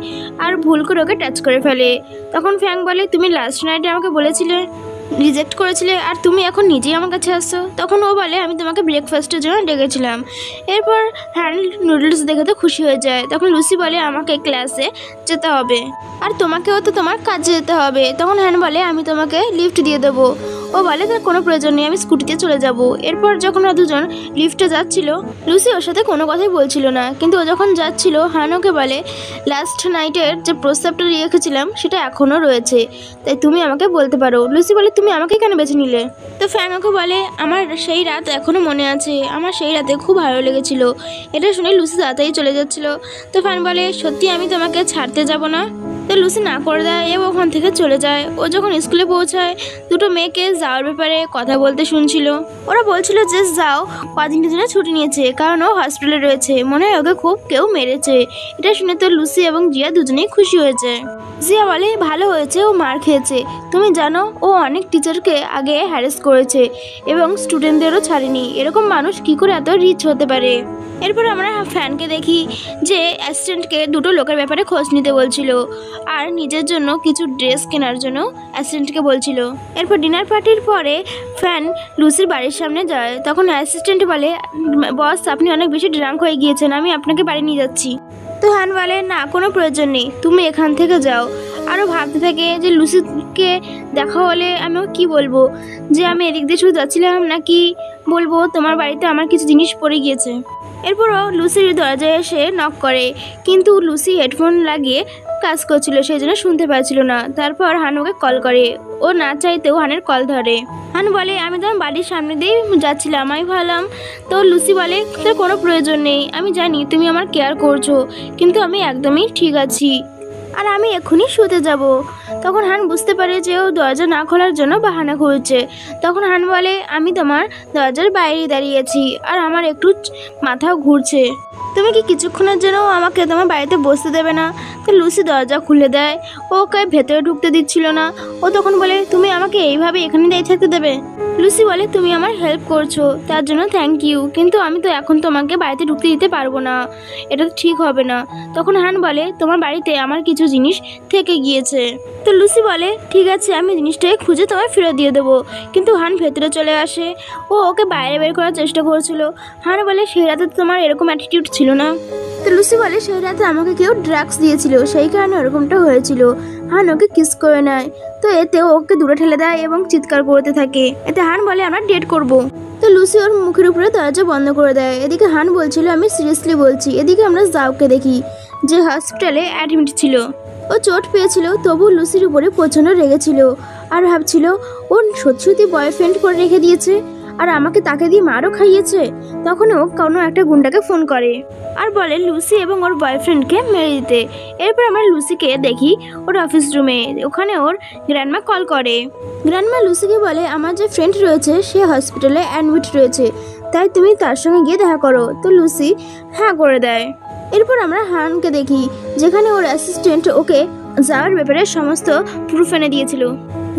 আর ভুল করে ওকে টাচ করে ফেলে। তখন ফ্যাং বলে তুমি লাস্ট নাইটে আমাকে বলেছিলে রিজেক্ট করেছিলে আর তুমি এখন নিজেই আমার কাছে আসছো। তখন ও বলে আমি তোমাকে ব্রেকফাস্টের জন্য ডেকেছিলাম। এরপর হ্যান নুডলস দেখে তো খুশি হয়ে যায়। তখন লুসি বলে আমাকে ক্লাসে যেতে হবে আর তোমাকেও তো তোমার কাজে যেতে হবে। তখন হ্যান বলে আমি তোমাকে লিফট দিয়ে দেবো। ও বলে তার কোনো প্রয়োজন নেই, আমি স্কুটিতে চলে যাব। এরপর যখন ওরা দুজন লিফটে যাচ্ছিল লুসি ওর সাথে কোনো কথাই বলছিল না, কিন্তু ও যখন যাচ্ছিল হান ওকে বলে লাস্ট নাইটের যে প্রস্তাবটা রেখেছিলাম সেটা এখনও রয়েছে, তাই তুমি আমাকে বলতে পারো। লুসি বলে তুমি আমাকে কেন বেছে নিলে? তো ফ্যাং ওকে বলে আমার সেই রাত এখনও মনে আছে, আমার সেই রাতে খুব ভালো লেগেছিল। এটা শুনে লুসি তাড়াতাড়ি চলে যাচ্ছিল। তো ফ্যান বলে সত্যি আমি তোমাকে ছাড়তে যাব না? তো লুসি না করে দেয় এবং ওখান থেকে চলে যায়। ও যখন স্কুলে পৌঁছায় দুটো মেয়েকে যাওয়ার ব্যাপারে কথা বলতে শুনছিল। ওরা বলছিল যে যাও কদিনের জন্য ছুটি নিয়েছে কারণ ও হসপিটালে রয়েছে, মনে হয় ওকে খুব কেউ মেরেছে। এটা শুনে তো লুসি এবং জিয়া দুজনেই খুশি হয়েছে। জিয়া বলে ভালো হয়েছে ও মার খেয়েছে, তুমি জানো ও অনেক টিচারকে আগে হ্যারাস করেছে এবং স্টুডেন্টদেরও ছাড়েনি। এরকম মানুষ কি করে এত রিচ হতে পারে? এরপর আমরা ফ্যানকে দেখি যে অ্যাসিস্ট্যান্টকে দুটো লোকের ব্যাপারে খোঁজ নিতে বলছিল আর নিজের জন্য কিছু ড্রেস কেনার জন্য অ্যাসিস্ট্যান্টকে বলছিল। এরপর ডিনার পার্টির পরে ফ্যান লুসির বাড়ির সামনে যায়। তখন অ্যাসিস্ট্যান্ট বলে বস আপনি অনেক বেশি ড্রাঙ্ক হয়ে গিয়েছেন, আমি আপনাকে বাড়ি নিয়ে যাচ্ছি। তো হ্যান বলে না কোনো প্রয়োজন নেই, তুমি এখান থেকে যাও। আরও ভাবতে থাকে যে লুসিকে দেখা হলে আমিও কি বলবো, যে আমি এদিক দিয়ে শুধু যাচ্ছিলাম নাকি বলবো তোমার বাড়িতে আমার কিছু জিনিস পড়ে গিয়েছে। এরপরও লুসির দরজায় এসে নক করে, কিন্তু লুসি হেডফোন লাগিয়ে কাজ করছিল সেই জন্য শুনতে পাচ্ছিল না। তারপর হানুকে কল করে, ও না চাইতেও হানের কল ধরে। হান বলে আমি তো বাড়ির সামনে দিয়ে যাচ্ছিলাম, আমি ভাবলাম। তো লুসি বলে তোর কোনো প্রয়োজন নেই, আমি জানি তুমি আমার কেয়ার করছো, কিন্তু আমি একদমই ঠিক আছি আর আমি এক্ষুনি শুতে যাব। তখন হান বুঝতে পারে যে ও দরজা না খোলার জন্য বাহানা করছে। তখন হান বলে আমি তোমার দরজার বাইরে দাঁড়িয়েছি আর আমার একটু মাথাও ঘুরছে, তুমি কি কিছুক্ষণের জন্য আমাকে তোমার বাড়িতে বসতে দেবে না? তো লুসি দরজা খুলে দেয়, ওকে ভেতরে ঢুকতে দিচ্ছিল না। ও তখন বলে তুমি আমাকে এইভাবে এখানে দাঁড়িয়ে থাকতে দেবে? লুসি বলে তুমি আমার হেল্প করছো তার জন্য থ্যাংক ইউ, কিন্তু আমি তো এখন তোমাকে বাড়িতে ঢুকতে দিতে পারবো না, এটা তো ঠিক হবে না। তখন হান বলে তোমার বাড়িতে আমার কিছু জিনিস থেকে গিয়েছে। তো লুসি বলে ঠিক আছে আমি জিনিসটাকে খুঁজে তোমায় ফেরত দিয়ে দেবো, কিন্তু হান ভেতরে চলে আসে। ও ওকে বাইরে বের করার চেষ্টা করছিল। হান বলে সেই রাতে তোমার এরকম অ্যাটিটিউড ছিল না। তো লুসি বলে সেই রাতে আমাকে কেউ ড্রাগস দিয়েছিল, সেই কারণে ওরকমটা হয়েছিল। হান ওকে কিস করে নেয়, তো এতে ওকে দূরে ঠেলে দেয় এবং চিৎকার করতে থাকে। এতে হান বলে আমরা ডেট করব। তো লুসি ওর মুখের উপরে দরজা বন্ধ করে দেয়। এদিকে হান বলছিল আমি সিরিয়াসলি বলছি। এদিকে আমরা জাওকে দেখি, যে হসপিটালে অ্যাডমিট ছিল। ও চোট পেয়েছিল, তবু লুসির উপরে প্রচণ্ড রেগেছিল আর ভাবছিল ও সত্যি সত্যি বয়ফ্রেন্ড করে রেখে দিয়েছে আর আমাকে তাকে দিয়ে মারও খাইয়েছে। তখন ও কোনো একটা গুন্ডাকে ফোন করে আর বলে লুসি এবং ওর বয়ফ্রেন্ডকে মেরে দিতে। এরপর আমরা লুসিকে দেখি ওর অফিস রুমে, ওখানে ওর গ্র্যান্ডমা কল করে। গ্র্যান্ডমা লুসিকে বলে আমার যে ফ্রেন্ড রয়েছে সে হসপিটালে অ্যাডমিট রয়েছে, তাই তুমি তার সঙ্গে গিয়ে দেখা করো। তো লুসি হ্যাঁ করে দেয়। এরপর আমরা হানকে দেখি, যেখানে ওর অ্যাসিস্ট্যান্ট ওকে যাওয়ার ব্যাপারে সমস্ত প্রুফ এনে দিয়েছিল।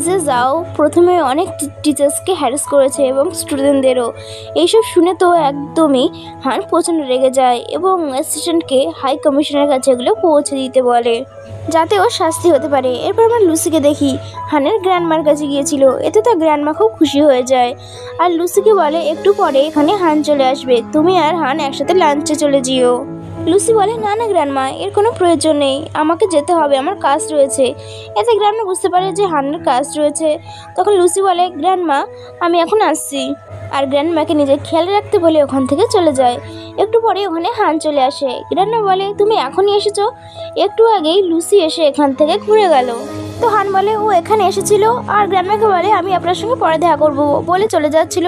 যে যাও প্রথমে অনেক টিচার্সকে হ্যারাস করেছে এবং স্টুডেন্টদেরও। এইসব শুনে তো একদমই হান প্রচণ্ড রেগে যায় এবং অ্যাসিস্ট্যান্টকে হাই কমিশনের কাছে এগুলো পৌঁছে দিতে বলে, যাতে ওর শাস্তি হতে পারে। এরপর আমরা লুসিকে দেখি হানের গ্র্যান্ডমার কাছে গিয়েছিল। এতে তার গ্র্যান্ডমা খুব খুশি হয়ে যায় আর লুসিকে বলে একটু পরে এখানে হান চলে আসবে, তুমি আর হান একসাথে লাঞ্চে চলে যেও। লুসি বলে না না গ্র্যান্ডমা, এর কোনো প্রয়োজন নেই, আমাকে যেতে হবে, আমার কাজ রয়েছে। এতে গ্র্যান্ডমা বুঝতে পারে যে হানের কাজ রয়েছে। তখন লুসি বলে গ্র্যান্ডমা আমি এখন আসছি, আর গ্র্যান্ডমাকে নিজে খেয়াল রাখতে বলে ওখান থেকে চলে যায়। একটু পরে ওখানে হান চলে আসে। গ্র্যান্ডমা বলে তুমি এখনই এসেছো, একটু আগেই লুসি এসে এখান থেকে ঘুরে গেল। তো হান বলে ও এখানে এসেছিল, আর গ্র্যান্ডমাকে বলে আমি আপনার সঙ্গে পরে দেখা করবো বলে চলে যাচ্ছিল।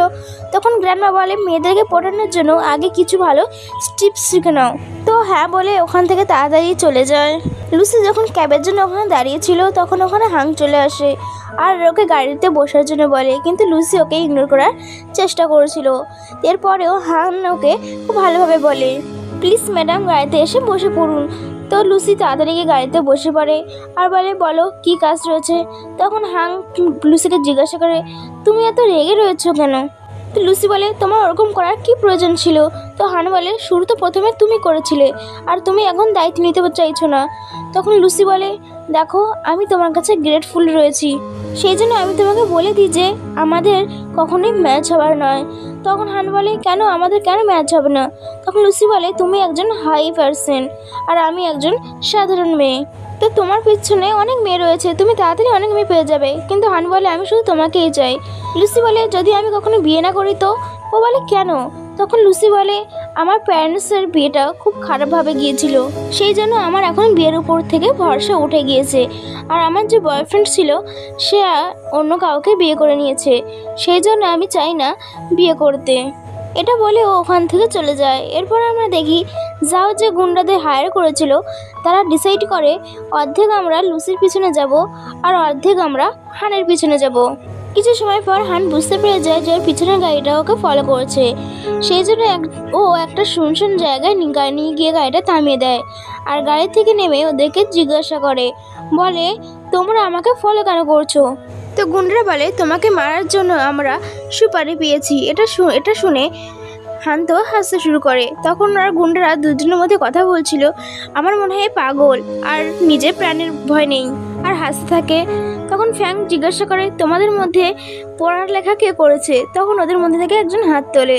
তখন গ্র্যান্ডমা বলে মেয়েদেরকে পড়ানোর জন্য আগে কিছু ভালো টিপস শিখে নাও। তো হ্যাঁ বলে ওখান থেকে তাড়াতাড়ি চলে যায়। লুসি যখন ক্যাবের জন্য ওখানে দাঁড়িয়েছিল তখন ওখানে হাং চলে আসে আর ওকে গাড়িতে বসার জন্য বলে, কিন্তু লুসি ওকে ইগনোর করার চেষ্টা করেছিল। এরপরেও হাং ওকে খুব ভালোভাবে বলে প্লিজ ম্যাডাম গাড়িতে এসে বসে পড়ুন। তো লুসি তাড়াতাড়ি গিয়ে গাড়িতে বসে পড়ে আর বলে বলো কি কাজ রয়েছে। তখন হাং লুসিকে জিজ্ঞাসা করে তুমি এত রেগে রয়েছো কেন। তো লুসি বলে তোমার ওরকম করার কি প্রয়োজন ছিল। তো হান বলে শুরু তো প্রথমে তুমি করেছিলে আর তুমি এখন দায়িত্ব নিতে চাইছো না। তখন লুসি বলে দেখো আমি তোমার কাছে গ্রেটফুল রয়েছি, সেই জন্য আমি তোমাকে বলে দিই যে আমাদের কখনোই ম্যাচ হবার নয়। তখন হান বলে কেন আমাদের কেন ম্যাচ হবে না। তখন লুসি বলে তুমি একজন হাই পার্সন আর আমি একজন সাধারণ মেয়ে, তো তোমার পিছনে অনেক মেয়ে রয়েছে, তুমি তাড়াতাড়ি অনেক মেয়ে পেয়ে যাবে। কিন্তু হান বলে আমি শুধু তোমাকেই চাই। লুসি বলে যদি আমি কখনো বিয়ে না করি তো। ও বলে কেন। তখন লুসি বলে আমার প্যারেন্টসের বিয়েটা খুব খারাপভাবে গিয়েছিল, সেই জন্য আমার এখন বিয়ের উপর থেকে ভরসা উঠে গিয়েছে। আর আমার যে বয়ফ্রেন্ড ছিল সে অন্য কাউকে বিয়ে করে নিয়েছে, সেই জন্য আমি চাই না বিয়ে করতে। এটা বলে ও ওখান থেকে চলে যায়। এরপর আমরা দেখি যাও যে গুন্ডাদের হায়ার করেছিল তারা ডিসাইড করে অর্ধেক আমরা লুসির পিছনে যাব আর অর্ধেক আমরা হানের পিছনে যাব। কিছু সময় পর হান বুঝতে পেরে যায় যে ওর পিছনের গাড়িটা ওকে ফলো করছে, সেই জন্য ও একটা শুনশান জায়গায় নিয়ে গিয়ে গাড়িটা থামিয়ে দেয় আর গাড়ি থেকে নেমে ওদেরকে জিজ্ঞাসা করে বলে তোমরা আমাকে ফলো কেন করছো। তো গুন্ডারা বলে তোমাকে মারার জন্য আমরা সুপারি পেয়েছি। এটা শুনে হান তো হাসতে শুরু করে। তখন ওরা গুন্ডারা দুজনের মধ্যে কথা বলছিল, আমার মনে হয় পাগল আর নিজের প্রাণের ভয় নেই, আর হাসতে থাকে। তখন ফ্যাং জিজ্ঞাসা করে তোমাদের মধ্যে পড়ালেখা কে করেছে। তখন ওদের মধ্যে থেকে একজন হাত তোলে।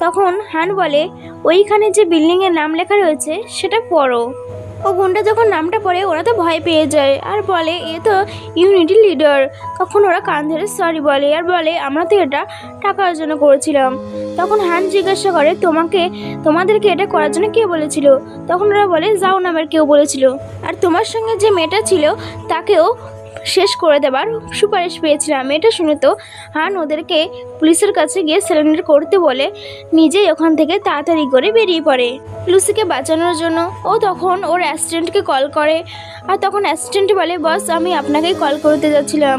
তখন হান বলে ওইখানে যে বিল্ডিংয়ের নাম লেখা রয়েছে সেটা পড়ো। ও গুন্ডা যখন নামটা পড়ে ওরা তো ভয় পেয়ে যায় আর বলে এ তো ইউনিটি লিডার। তখন ওরা কান ধরে সরি বলে আর বলে আমরা তো এটা টাকার জন্য করেছিলাম। তখন হান জিজ্ঞাসা করে তোমাদেরকে এটা করার জন্য কে বলেছিল। তখন ওরা বলে যাও নামের কেউ বলেছিল, আর তোমার সঙ্গে যে মেয়েটা ছিল তাকেও শেষ করে দেবার সুপারিশ পেয়েছিলাম। এটা শুনে তো হান ওদেরকে পুলিশের কাছে গিয়ে সারেন্ডার করতে বলে নিজেই ওখান থেকে তাড়াতাড়ি করে বেরিয়ে পড়ে লুসিকে বাঁচানোর জন্য। ও তখন ওর অ্যাসিস্ট্যান্টকে কল করে আর তখন অ্যাসিস্ট্যান্ট বলে বস আমি আপনাকেই কল করতে যাচ্ছিলাম,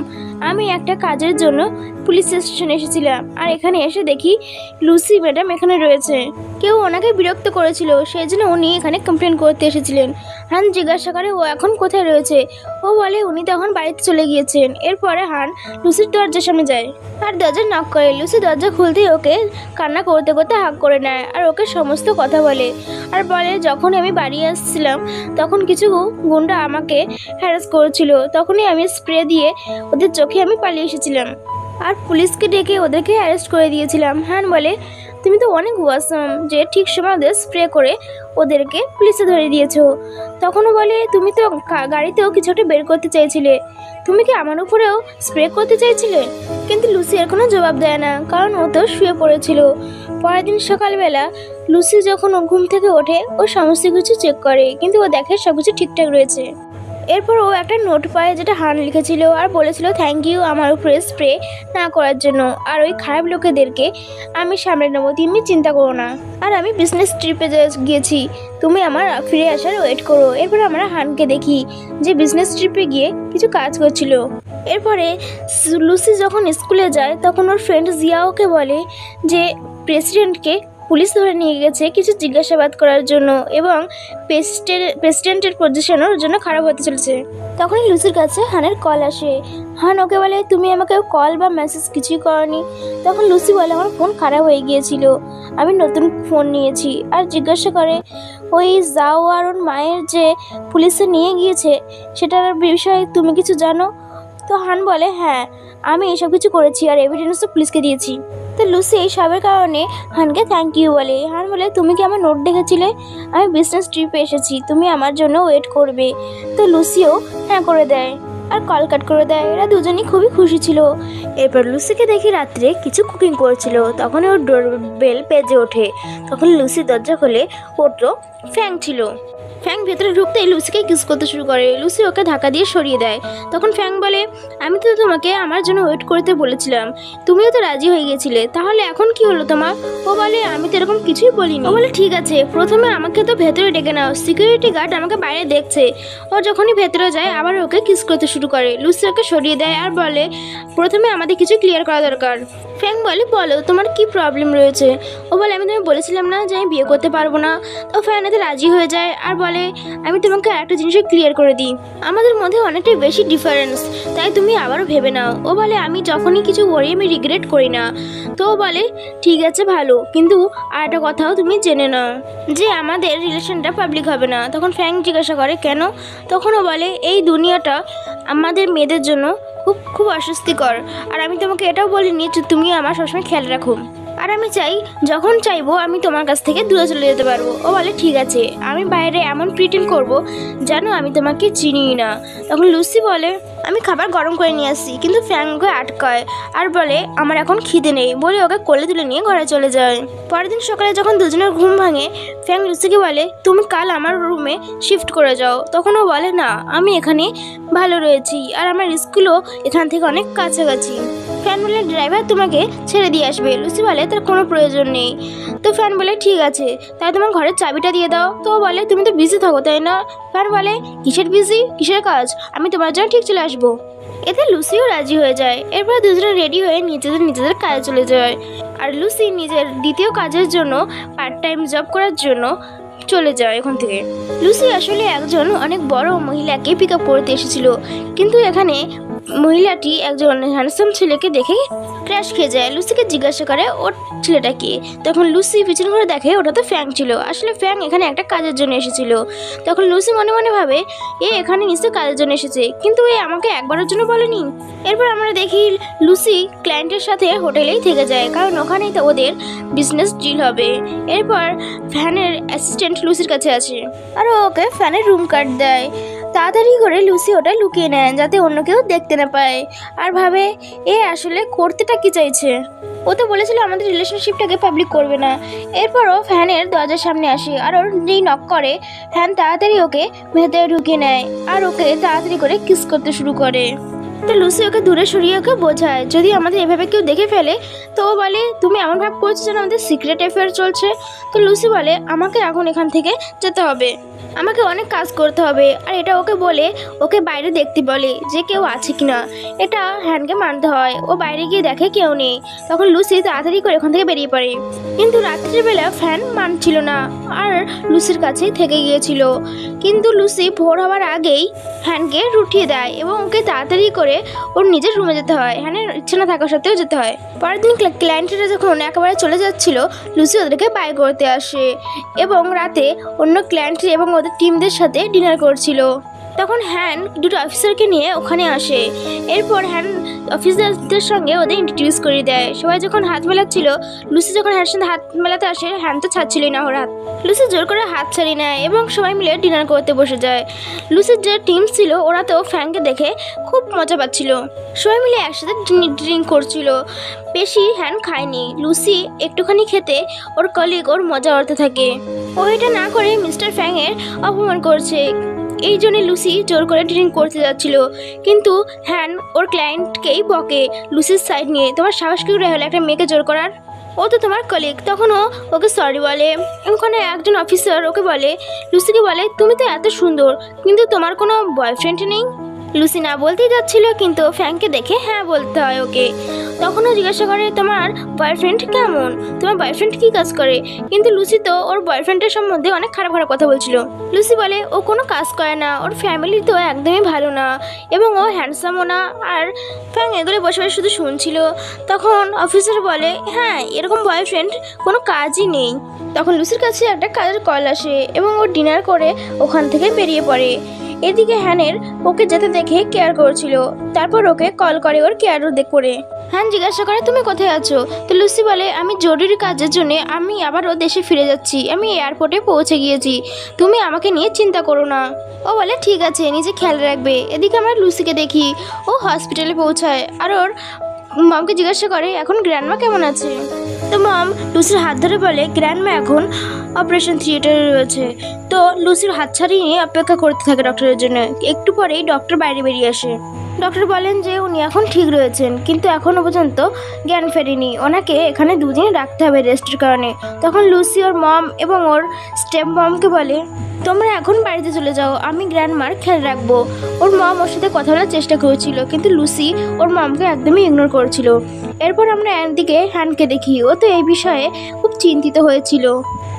আমি একটা কাজের জন্য পুলিশ স্টেশনে এসেছিলাম আর এখানে এসে দেখি লুসি ম্যাডাম এখানে রয়েছে, কেউ ওনাকে বিরক্ত করেছিল সেই জন্য উনি এখানে কমপ্লেন করতে এসেছিলেন। হান জিজ্ঞাসা করে ও এখন কোথায় রয়েছে। ও বলে উনি তখন বাড়িতে চলে গিয়েছেন। এরপরে হান লুসির দরজার সামনে যায় আর দরজা নক করে। লুসি দরজা খুলতেই ওকে কান্না করতে করতে হাঁক করে নেয় আর ওকে সমস্ত কথা বলে আর বলে যখন আমি বাড়ি আসছিলাম তখন কিছু গুন্ডা আমাকে হ্যারাস করেছিল, তখনই আমি স্প্রে দিয়ে ওদের চোখে আমি পালিয়ে এসেছিলাম আর পুলিশকে ডেকে ওদেরকে অ্যারেস্ট করে দিয়েছিলাম। হান বলে তুমি তো অনেক ওয়াসম যে ঠিক সময় ওদের স্প্রে করে ওদেরকে পুলিশে ধরে দিয়েছো। তখনও বলে তুমি তো গাড়িতেও কিছু একটা বের করতে চাইছিলে, তুমি কি আমার উপরেও স্প্রে করতে চাইছিলে। কিন্তু লুসি এর কোনো জবাব দেয় না কারণ ও তো শুয়ে পড়েছিল। পরের দিন সকালবেলা লুসি যখন ও ঘুম থেকে ওঠে ও সমস্ত কিছু চেক করে, কিন্তু ও দেখে সব কিছু ঠিকঠাক রয়েছে। এরপর ও একটা নোট পায় যেটা হান লিখেছিল আর বলেছিল থ্যাংক ইউ আমার উপরে স্প্রে না করার জন্য, আর ওই খারাপ লোকেদেরকে আমি সামলে নেবো, তুমি চিন্তা করো না। আর আমি বিজনেস ট্রিপে গিয়েছি, তুমি আমার ফিরে আসার ওয়েট করো। এরপর আমরা হানকে দেখি যে বিজনেস ট্রিপে গিয়ে কিছু কাজ করছিল। এরপরে লুসি যখন স্কুলে যায় তখন ওর ফ্রেন্ড জিয়া ওকে বলে যে প্রেসিডেন্টকে পুলিশ ধরে নিয়ে গেছে কিছু জিজ্ঞাসাবাদ করার জন্য এবং প্রেসিডেন্টের পজিশন ওর জন্য খারাপ হতে চলেছে। তখনই লুসির কাছে হানের কল আসে। হান ওকে বলে তুমি আমাকে কল বা মেসেজ কিছুই করনি। তখন লুসি বলে আমার ফোন খারাপ হয়ে গিয়েছিল, আমি নতুন ফোন নিয়েছি। আর জিজ্ঞাসা করে ওই জাও আর ওর মায়ের যে পুলিশে নিয়ে গিয়েছে সেটার বিষয়ে তুমি কিছু জানো? তো হান বলে হ্যাঁ, আমি এসব কিছু করেছি আর এভিডেন্সও পুলিশকে দিয়েছি। তো লুসি এই সবের কারণে হানকে থ্যাংক ইউ বলে। হান বলে তুমি কি আমার নোট দেখেছিলে? আমি বিজনেস ট্রিপে এসেছি, তুমি আমার জন্য ওয়েট করবে। তো লুসিও হ্যাঁ করে দেয় আর কল কাট করে দেয়। এরা দুজনই খুবই খুশি ছিল। এরপর লুসিকে দেখি রাত্রে কিছু কুকিং করছিল, তখন ওর ডোরবেল বেজে ওঠে। তখন লুসি দরজা খোলে, ওঠো ফ্যাং ছিল। ফ্যাং ভেতরে ঢুকতেই লুসিকে কিস করতে শুরু করে। লুসি ওকে ধাক্কা দিয়ে সরিয়ে দেয়। তখন ফ্যাং বলে আমি তো তোমাকে আমার জন্য ওয়েট করতে বলেছিলাম, তুমিও তো রাজি হয়ে গেছিলে, তাহলে এখন কি হলো তোমার? ও বলে আমি তো এরকম কিছুই বলিনি। ও বলে ঠিক আছে, প্রথমে আমাকে তো ভেতরে ডেকে নাও, সিকিউরিটি গার্ড আমাকে বাইরে দেখছে। ও যখনই ভেতরে যায় আবার ওকে কিস করতে শুরু করে। লুসি ওকে সরিয়ে দেয় আর বলে প্রথমে আমাদের কিছু ক্লিয়ার করা দরকার। ফ্যাং বলে বলো তোমার কি প্রবলেম রয়েছে? ও বলে আমি তোমায় বলেছিলাম না যে আমি বিয়ে করতে পারবো না। তো ফ্যান এতে রাজি হয়ে যায় আর বলে আমি তোমাকে একটা জিনিসও ক্লিয়ার করে দিই, আমাদের মধ্যে অনেকটাই বেশি ডিফারেন্স, তাই তুমি আবারও ভেবে নাও। ও বলে আমি যখনই কিছু করি আমি রিগ্রেট করি না। তো ও বলে ঠিক আছে ভালো, কিন্তু আর একটা কথাও তুমি জেনে নাও যে আমাদের রিলেশনটা পাবলিক হবে না। তখন ফ্যাং জিজ্ঞাসা করে কেন? তখন ও বলে এই দুনিয়াটা আমাদের মেয়েদের জন্য খুব খুব অস্বস্তিকর, আর আমি তোমাকে এটাও বলিনি যে তুমি আমার সবসময় খেয়াল রাখো, আর আমি চাই যখন চাইবো আমি তোমার কাছ থেকে দূরে চলে যেতে পারবো। ও বলে ঠিক আছে, আমি বাইরে এমন প্রিটেন্ড করবো যেন আমি তোমাকে চিনি না। তখন লুসি বলে আমি খাবার গরম করে নিয়ে আসি, কিন্তু ফ্যাং ওকে আটকায় আর বলে আমার এখন খিদে নেই বলে ওকে কোলে তুলে নিয়ে ঘরে চলে যায়। পরের দিন সকালে যখন দুজনের ঘুম ভাঙে ফ্যাং লুসিকে বলে তুমি কাল আমার রুমে শিফট করে যাও। তখন ও বলে না, আমি এখানে ভালো রয়েছি আর আমার স্কুলও এখান থেকে অনেক কাছাকাছি। ফ্যান বলে ড্রাইভার তোমাকে ছেড়ে দিয়ে আসবে। লুসি বলে তার কোনো প্রয়োজন নেই। তো ফ্যান বলে ঠিক আছে, তাই তোমার ঘরের চাবিটা দিয়ে দাও। তো বলে তুমি তো বিজি থাকো তাই না? ফ্যান বলে কিসের বিজি, কিসের কাজ, আমি তোমার জন্য ঠিক চলে আসবো। এতে লুসিও রাজি হয়ে যায়। এরপর দুজনে রেডি হয়ে নিজেদের কাজে চলে যায়। আর লুসি নিজের দ্বিতীয় কাজের জন্য পার্ট টাইম জব করার জন্য চলে যায় এখান থেকে। লুসি আসলে একজন অনেক বড় মহিলাকে পিক আপ করতে এসেছিল, কিন্তু এখানে মহিলাটি একজন হ্যান্ডসাম ছেলেকে দেখে ক্র্যাশ খেয়ে যায়। লুসিকে জিজ্ঞাসা করে ওর ছেলেটাকে। তখন লুসি পিছন করে দেখে ওটা তো ফ্যাং ছিল। আসলে ফ্যাং এখানে একটা কাজের জন্য এসেছিল। তখন লুসি মনে মনে ভাবে এখানে নিশ্চয়ই কাজের জন্য এসেছে, কিন্তু আমাকে একবারের জন্য বলেনি। এরপর আমরা দেখি লুসি ক্লায়েন্টের সাথে হোটেলেই থেকে যায়, কারণ ওখানেই তো ওদের বিজনেস ডিল হবে। এরপর ফ্যানের অ্যাসিস্ট্যান্ট লুসির কাছে আসে আর ওকে ফ্যানের রুম কার্ড দেয়। তাড়াতাড়ি করে লুসি ওটা লুকিয়ে নেয় যাতে অন্য কেউ দেখতে না পায়, আর ভাবে আসলে করতেটা কি চাইছে। ও তো বলেছিল আমাদের রিলেশনশিপটাকে পাবলিক করবে না। এরপরও ফ্যানের দরজার সামনে আসে আর ওর যেই নক করে ফ্যান তাড়াতাড়ি ওকে ভেতরে ঢুকিয়ে নেয় আর ওকে তাড়াতাড়ি করে কিস করতে শুরু করে। তো লুসি ওকে দূরে সরিয়ে ওকে বোঝায় যদি আমাদের এভাবে কেউ দেখে ফেলে। তো ও বলে তুমি এমন ভাব করছো যেন আমাদের সিক্রেট অ্যাফেয়ার চলছে। তো লুসি বলে আমাকে এখন এখান থেকে যেতে হবে, আমাকে অনেক কাজ করতে হবে। আর এটা ওকে বলে ওকে বাইরে দেখতে বলে যে কেউ আছে কিনা। এটা হ্যানকে মানতে হয়। ও বাইরে গিয়ে দেখে কেউ নেই। তখন লুসি তাড়াতাড়ি করে ওখান থেকে বেরিয়ে পড়ে, কিন্তু রাত্রিবেলা ফ্যান মানছিল না আর লুসির কাছেই থেকে গিয়েছিল। কিন্তু লুসি ভোর হওয়ার আগেই হ্যানকে উঠিয়ে দেয় এবং ওকে তাড়াতাড়ি করে ওর নিজের রুমে যেতে হয়। হ্যানের ইচ্ছে না থাকা সত্ত্বেও যেতে হয়। পরের দিন ক্লায়েন্টরা যখন একেবারে চলে যাচ্ছিল লুসি ওদেরকে বাই করতে আসে এবং রাতে অন্য ক্লায়েন্ট এবং ওদের টিমদের সাথে ডিনার করছিল। তখন হ্যান দুটো অফিসারকে নিয়ে ওখানে আসে। এরপর হ্যান অফিসারদের সঙ্গে ওদের ইন্ট্রোডিউস করে দেয়। সবাই যখন হাত মেলাচ্ছিল, লুসি যখন হ্যানের সাথে হাত মেলাতে আসে, হ্যান তো ছাড়ছিলই না ওর হাত। লুসি জোর করে হাত ছাড়িয়ে নেয় এবং সবাই মিলে ডিনার করতে বসে যায়। লুসির যে টিম ছিল ওরা তো ফ্যাংকে দেখে খুব মজা পাচ্ছিল। সবাই মিলে একসাথে ড্রিঙ্ক করছিল। বেশি হ্যান খায়নি। লুসি একটুখানি খেতে ওর কলিগ ওর মজা করতে থাকে। ও এটা না করে মিস্টার ফ্যাংয়ের অপমান করছে। এই জন্য লুসি জোর করে ড্রিঙ্ক করতে যাচ্ছিল, কিন্তু হ্যান ওর ক্লায়েন্টকেই বকে লুসির সাইড নিয়ে, তোমার সাহস কি করে হলো একটা মেয়েকে জোর করার? ও তো তোমার কলিগ। তখন ও ওকে সরি বলে। ওখানে একজন অফিসার ওকে বলে, লুসিকে বলে, তুমি তো এত সুন্দর, কিন্তু তোমার কোনো বয়ফ্রেন্ড নেই? লুসি না বলতেই যাচ্ছিল, কিন্তু ফ্যাংকে দেখে হ্যাঁ বলতে হয় ওকে। তখনও জিজ্ঞাসা করে, তোমার বয়ফ্রেন্ড কেমন, তোমার বয়ফ্রেন্ড কী কাজ করে? কিন্তু লুসি তো ওর বয়ফ্রেন্ডের সম্বন্ধে অনেক খারাপ খারাপ কথা বলছিল। লুসি বলে, ও কোনো কাজ করে না, ওর ফ্যামিলি তো একদমই ভালো না, এবং ও হ্যান্ডসামও না। আর ফ্যাং এগুলো বসে বসে শুধু শুনছিল। তখন অফিসার বলে, হ্যাঁ এরকম বয়ফ্রেন্ড কোনো কাজই নেই। তখন লুসির কাছে একটা কাজের কল আসে এবং ও ডিনার করে ওখান থেকে বেরিয়ে পড়ে। এদিকে হ্যানের ওকে যেতে দেখে কেয়ার করছিল। তারপর ওকে কল করে ওর কেয়ার করে। হ্যান জিজ্ঞাসা করে, তুমি কোথায় আছো? তো লুসি বলে, আমি জরুরি কাজের জন্য আমি আবারও দেশে ফিরে যাচ্ছি, আমি এয়ারপোর্টে পৌঁছে গিয়েছি, তুমি আমাকে নিয়ে চিন্তা করো না। ও বলে, ঠিক আছে, নিজে খেয়াল রাখবে। এদিকে আমরা লুসিকে দেখি ও হসপিটালে পৌঁছায় আর ওর মমকে জিজ্ঞাসা করে, এখন গ্র্যান্ডমা কেমন আছে? তো মম লুসির হাত ধরে বলে, গ্র্যান্ডমা এখন অপারেশন থিয়েটারে রয়েছে। তো লুসির হাত ছাড়িয়ে নিয়ে অপেক্ষা করতে থাকে ডক্টরের জন্য। একটু পরেই ডক্টর বাইরে বেরিয়ে আসে। ডক্টর বলেন যে উনি এখন ঠিক রয়েছেন, কিন্তু এখনও পর্যন্ত জ্ঞান ফেরেনি, ওনাকে এখানে দুদিন রাখতে হবে রেস্টের কারণে। তখন লুসি ওর মম এবং ওর স্টেপ মমকে বলে, তোমরা এখন বাড়িতে চলে যাও, আমি গ্র্যান্ডমার খেয়াল রাখবো। ওর মম ওর সাথে কথা বলার চেষ্টা করেছিল, কিন্তু লুসি ওর মমকে একদমই ইগনোর করেছিল। এরপর আমরা একদিকে হ্যানকে দেখি, ও তো এই বিষয়ে খুব চিন্তিত হয়েছিল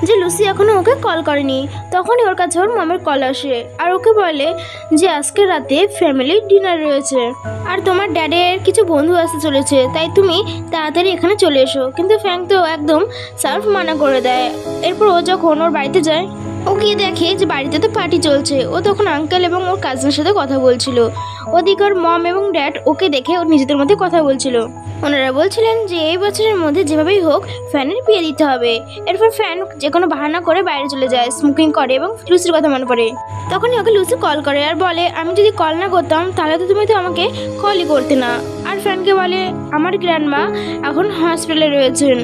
যে লুসি এখনও ওকে কল করেনি। তখনই ওর কাছে ওর মমের কল আসে আর ওকে বলে যে আজকে রাতে ফ্যামিলি ডিনার রয়েছে আর তোমার ড্যাডের কিছু বন্ধু আসতে চলেছে, তাই তুমি তাড়াতাড়ি এখানে চলে এসো। কিন্তু ফ্যাং তো একদম সার্ভ মানা করে দেয়। এরপর ও যখন ওর বাড়িতে যায়, ও গিয়ে দেখে যে বাড়িতে তো পার্টি চলছে। ও তখন আঙ্কেল এবং ওর কাজিনের সাথে কথা বলছিল। ওদিকে ওর মম এবং ড্যাড ওকে দেখে ওর নিজেদের মধ্যে কথা বলছিল। ওনারা বলছিলেন যে এই বছরের মধ্যে যেভাবেই হোক ফ্যানের বিয়ে দিতে হবে। এরপর ফ্যান যে কোনো বাহানা করে বাইরে চলে যায়, স্মোকিং করে এবং লুসির কথা মনে পড়ে। তখনই ওকে লুসি কল করে আর বলে, আমি যদি কল না করতাম তাহলে তো তুমি তো আমাকে কলই করতে না। আর ফ্যানকে বলে, আমার গ্র্যান্ডমা এখন হসপিটালে রয়েছেন,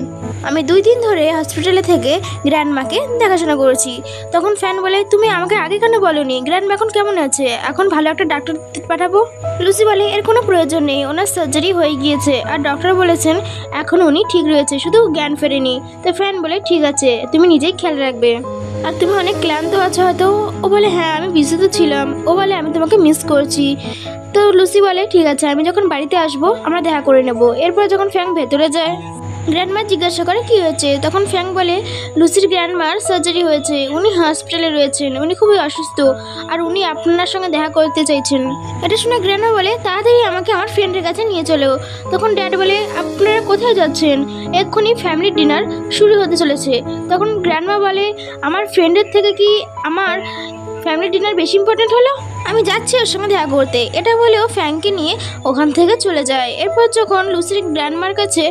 আমি 2 দিন ধরে হসপিটালে থেকে গ্র্যান্ডমাকে দেখাশোনা করেছি। তখন ফ্যান বলে, তুমি আমাকে আগে কেন বলোনি? গ্র্যান্ডমা এখন কেমন আছে? এখন ভালো একটা ডাক্তার পাঠাবো। লুসি বলে, এর কোনো প্রয়োজন নেই, ওনার সার্জারি হয়ে গিয়েছে আর ডক্টর বলেছেন এখন উনি ঠিক রয়েছে, শুধু জ্ঞান ফেরেনি। তো ফ্যান বলে, ঠিক আছে, তুমি নিজেই খেয়াল রাখবে। আর তুমি অনেক ক্লান্ত আছো হয়তো। ও বলে, হ্যাঁ আমি বিজি তো ছিলাম। ও বলে, আমি তোমাকে মিস করছি। তো লুসি বলে, ঠিক আছে, আমি যখন বাড়িতে আসবো আমরা দেখা করে নেব। এরপর যখন ফ্যাং ভেতরে যায়, গ্র্যান্ডমা জিজ্ঞাসা করে কি হয়েছে। তখন ফ্যাং বলে, লুসির গ্র্যান্ডমার সার্জারি হয়েছে, উনি হসপিটালে রয়েছেন, উনি খুবই অসুস্থ আর উনি আপনার সঙ্গে দেখা করতে চাইছেন। এটা শুনে গ্র্যান্ডমা বলে, তাড়াতাড়ি আমাকে আমার ফ্রেন্ডের কাছে নিয়ে চলো। তখন ড্যাড বলে, আপনারা কোথায় যাচ্ছেন? এক্ষুনি ফ্যামিলি ডিনার শুরু হতে চলেছে। তখন গ্র্যান্ডমা বলে, আমার ফ্রেন্ডের থেকে কি আমার ফ্যামিলি ডিনার বেশি ইম্পর্টেন্ট হলো? আমি যাচ্ছি ওর সঙ্গে দেখা করতে। এটা বলেও ফ্যাংকে নিয়ে ওখান থেকে চলে যায়। এরপর যখন লুসির গ্র্যান্ডমার কাছে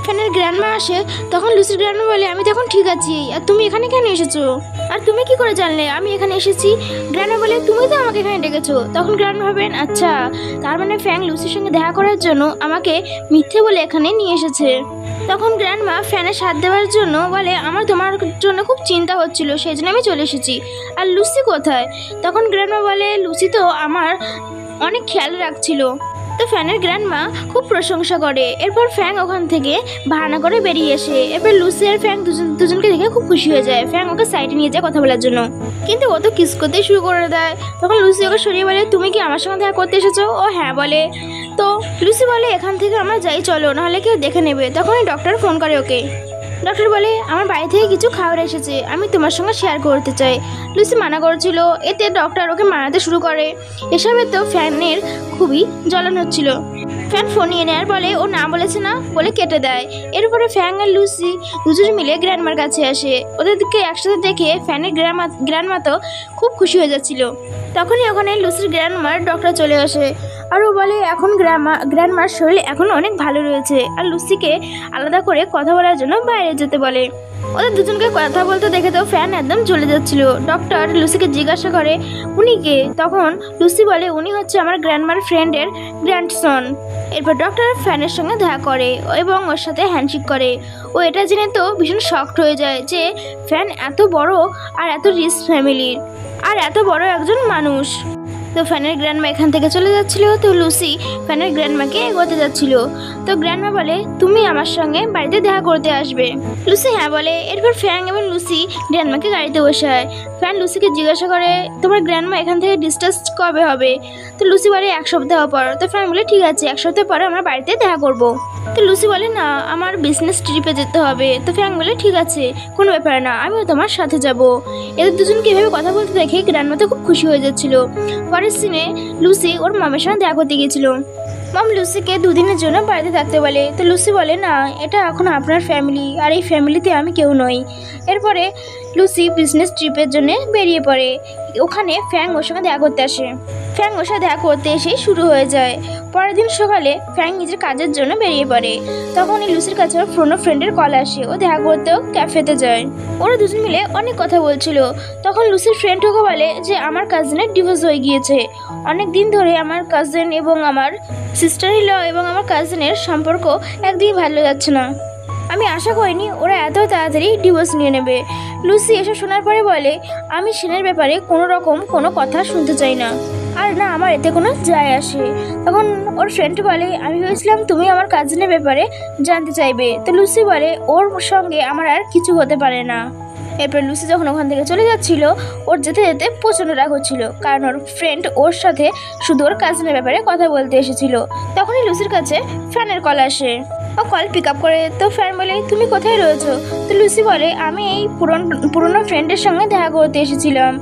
ফ্যানের গ্র্যান্ডমা আসে, তখন লুসির গ্র্যান্ডমা বলে, আমি তখন ঠিক আছি, আর তুমি এখানে কেন এসেছো? আর তুমি কি করে জানলে আমি এখানে এসেছি? গ্র্যান্ডমা বলে, তুমি তো আমাকে এখানে ডেকেছো। তখন গ্র্যান্ডমা ভাবেন, আচ্ছা তার মানে ফ্যাং লুসির সঙ্গে দেখা করার জন্য আমাকে মিথ্যে বলে এখানে নিয়ে এসেছে। তখন গ্র্যান্ডমা ফ্যানের সাথ দেওয়ার জন্য বলে, আমার তোমার জন্য খুব চিন্তা হচ্ছিল, সেই জন্য আমি চলে এসেছি। আর লুসি কোথায়? তখন গ্র্যান্ডমা বলে, লুসি তো আমার অনেক খেয়াল রাখছিল। তো ফ্যানের গ্র্যান্ডমা খুব প্রশংসা করে। এরপর ফ্যাং ওখান থেকে বাহানা করে বেরিয়ে আসে। এরপর লুসি আর ফ্যাং দুজনকে দেখে খুব খুশি হয়ে যায়। ফ্যাং ওকে সাইডে নিয়ে যায় কথা বলার জন্য, কিন্তু ও তো কিস করতেই শুরু করে দেয়। তখন লুসি ওকে সরিয়ে বলে, তুমি কি আমার সঙ্গে দেখা করতে এসেছো? ও হ্যাঁ বলে। তো লুসি বলে, এখান থেকে আমরা যাই, চলো, নাহলে কেউ দেখে নেবে। তখনই ডক্টর ফোন করে ওকে। ডক্টর বলে আমার বাড়ি থেকে কিছু খাবার এসেছে, আমি তোমার সঙ্গে শেয়ার করতে চাই। লুসি মানা করেছিল, এতে ডক্টর ওকে মানাতে শুরু করে। এসবে তো ফ্যানের খুবই জ্বলন হচ্ছিল। ফ্যান ফোন নিয়ে নেয় আর বলে ও না বলেছে না বলে কেটে দেয়। এরপরে ফ্যান আর লুসি দুজন মিলে গ্র্যান্ডমার কাছে আসে। ওদেরকে একসাথে দেখে ফ্যানের গ্র্যান্ডমা তো খুব খুশি হয়ে যাচ্ছিল। তখনই ওখানে লুসির গ্র্যান্ডমার ডক্টর চলে আসে আর ও বলে এখন গ্র্যান্ডমার শরীর এখন অনেক ভালো রয়েছে, আর লুসিকে আলাদা করে কথা বলার জন্য বাইরে যেতে বলে। ওদের দুজনকে কথা বলতে দেখে তো ফ্যান একদম জ্বলে যাচ্ছিল। ডক্টর লুসিকে জিজ্ঞাসা করে উনি কে? তখন লুসি বলে উনি হচ্ছে আমার গ্র্যান্ডমার ফ্রেন্ডের গ্র্যান্ডসন। এরপর ডক্টর ফ্যানের সঙ্গে দেখা করে এবং ওর সাথে হ্যান্ডশেক করে। ও এটা জেনে তো ভীষণ শকড হয়ে যায় যে ফ্যান এত বড় আর এত রিচ ফ্যামিলির আর এত বড় একজন মানুষ। তো ফ্যানের গ্র্যান্ডমা এখান থেকে চলে যাচ্ছিল। তো লুসি ফ্যানের গ্র্যান্ডমাকে এগোতে যাচ্ছিল। তো গ্র্যান্ডমা বলে তুমি আমার সঙ্গে বাড়িতে দেখা করতে আসবে। লুসি হ্যাঁ বলে। এরপর ফ্যান এবং লুসি গ্র্যান্ডমাকে গাড়িতে বসায়। ফ্যান লুসিকে জিজ্ঞাসা করে তোমার গ্র্যান্ডমা এখান থেকে ডিসচার্জ কবে হবে? তো লুসি বলে 1 সপ্তাহ পর। তো ফ্যান বলে ঠিক আছে 1 সপ্তাহ পরে আমরা বাড়িতে দেখা করব। তো লুসি বলে না আমার বিজনেস ট্রিপে যেতে হবে। তো ফ্যান বলে ঠিক আছে কোনো ব্যাপার না, আমিও তোমার সাথে যাব। এদের দুজনকে এভাবে কথা বলতে দেখে গ্র্যান্ডমা তো খুব খুশি হয়ে যাচ্ছিল। পরের সিনে লুসি ওর মামের সঙ্গে দেখা করতে গিয়েছিল। মাম লুসিকে 2 দিনের জন্য বাড়িতে থাকতে বলে। তো লুসি বলে না এটা এখন আপনার ফ্যামিলি আর এই ফ্যামিলিতে আমি কেউ নই। এরপরে লুসি বিজনেস ট্রিপের জন্য বেরিয়ে পড়ে। ওখানে ফ্যাং ওর সঙ্গে দেখা করতে আসে। ফ্যাং ওর সাথে দেখা করতে এসেই শুরু হয়ে যায়। পরের দিন সকালে ফ্যাং নিজের কাজের জন্য বেরিয়ে পড়ে। তখনই লুসির কাছে ওর পুরনো ফ্রেন্ডের কল আসে। ও দেখা করতেও ক্যাফেতে যায়। ওরা দুজন মিলে অনেক কথা বলছিল। তখন লুসির ফ্রেন্ড ওকে বলে যে আমার কাজিনের ডিভোর্স হয়ে গিয়েছে। অনেক দিন ধরে আমার কাজিন এবং আমার সিস্টার ইন ল এবং আমার কাজিনের সম্পর্ক একদিনই ভালো যাচ্ছে না। আমি আশা করিনি ওরা এত তাড়াতাড়ি ডিভোর্স নিয়ে নেবে। লুসি এসব শোনার পরে বলে আমি সেনের ব্যাপারে কোনো কথা শুনতে চাই না, আর না আমার এতে কোনো যায় আসে। তখন ওর ফ্রেন্ড বলে আমি ভেবেছিলাম তুমি আমার কাজিনের ব্যাপারে জানতে চাইবে। তো লুসি বলে ওর সঙ্গে আমার আর কিছু হতে পারে না। এরপর লুসি যখন ওখান থেকে চলে যাচ্ছিল ওর যেতে যেতে প্রচণ্ড রাগ হচ্ছিল, কারণ ওর ফ্রেন্ড ওর সাথে শুধু ওর কাজিনের ব্যাপারে কথা বলতে এসেছিল। তখনই লুসির কাছে ফ্যানের কল আসে। ও কল পিক আপ করে। তো ফ্যান বলে তুমি কোথায় রয়েছো? তো লুসি বলে আমি এই পুরনো ফ্রেন্ডের সঙ্গে দেখা করতে এসেছিলাম।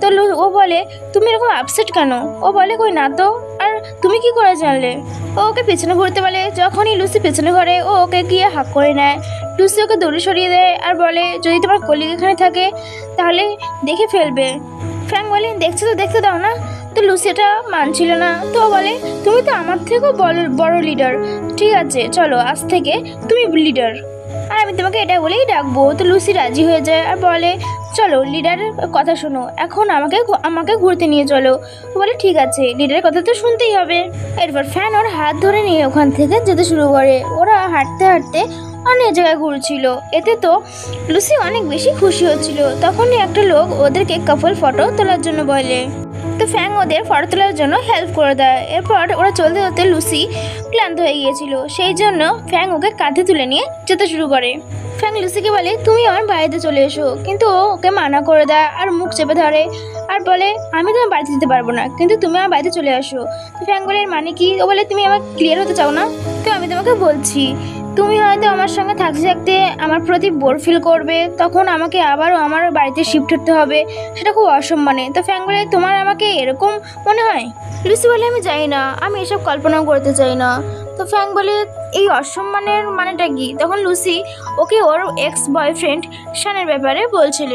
তো ও বলে তুমি এরকম আপসেট কেন? ও বলে কই না তো, আর তুমি কি করে জানলে? ও ওকে পেছনে ঘুরতে বলে। যখনই লুসি পেছনে ঘরে ও ওকে গিয়ে হাক করে নেয়। লুসি ওকে দড়ি সরিয়ে দেয় আর বলে যদি তোমার কলিগ এখানে থাকে তাহলে দেখে ফেলবে। ফ্যাং বলে দেখছো তো দেখতে দাও না। তো লুসি এটা মানছিল না। তো বলে তুমি তো আমার থেকেও বড় লিডার, ঠিক আছে চলো আজ থেকে তুমি লিডার আর আমি তোমাকে এটা বলেই ডাকবো। তো লুসি রাজি হয়ে যায় আর বলে চলো লিডারের কথা শোনো, এখন আমাকে ঘুরতে নিয়ে চলো। বলে ঠিক আছে লিডারের কথা তো শুনতেই হবে। এরপর ফ্যান ওর হাত ধরে নিয়ে ওখান থেকে যেতে শুরু করে। ওরা হাঁটতে হাঁটতে অনেক জায়গায় ঘুরছিল। এতে তো লুসি অনেক বেশি খুশি হচ্ছিল। তখনই একটা লোক ওদেরকে কাপল ফটো তোলার জন্য বলে। তো ফ্যাং ওদের ফটো তোলার জন্য হেল্প করে দেয়। এরপর ওরা চলতে চলতে লুসি ক্লান্ত হয়ে গিয়েছিল, সেই জন্য ফ্যাং ওকে কাঁধে তুলে নিয়ে যেতে শুরু করে। ফ্যাং লুসিকে বলে তুমি আমার বাড়িতে চলে এসো, কিন্তু ও ওকে মানা করে দেয় আর মুখ চেপে ধরে আর বলে আমি তোমার বাড়িতে যেতে পারবো না, কিন্তু তুমি আমার বাড়িতে চলে আসো। তো ফ্যাং বলে এর মানে কি? ও বলে তুমি আমার ক্লিয়ার হতে চাও না? তো আমি তোমাকে বলছি তুমি হয়তো আমার সঙ্গে থাকতে থাকতে আমার প্রতি বোর ফিল করবে, তখন আমাকে আবারও আমার বাড়িতে শিফট হতে হবে, সেটা খুব অসম্মানে। তো ফ্যাং বলে তোমার আমাকে এরকম মনে হয়? লুসি বলে আমি জানি না, আমি এসব কল্পনাও করতে চাই না। তো ফ্যাং বলে এই অসম্মানের মানেটা কি? তখন লুসি ওকে ওর এক্স বয়ফ্রেন্ড শানের ব্যাপারে বলছিল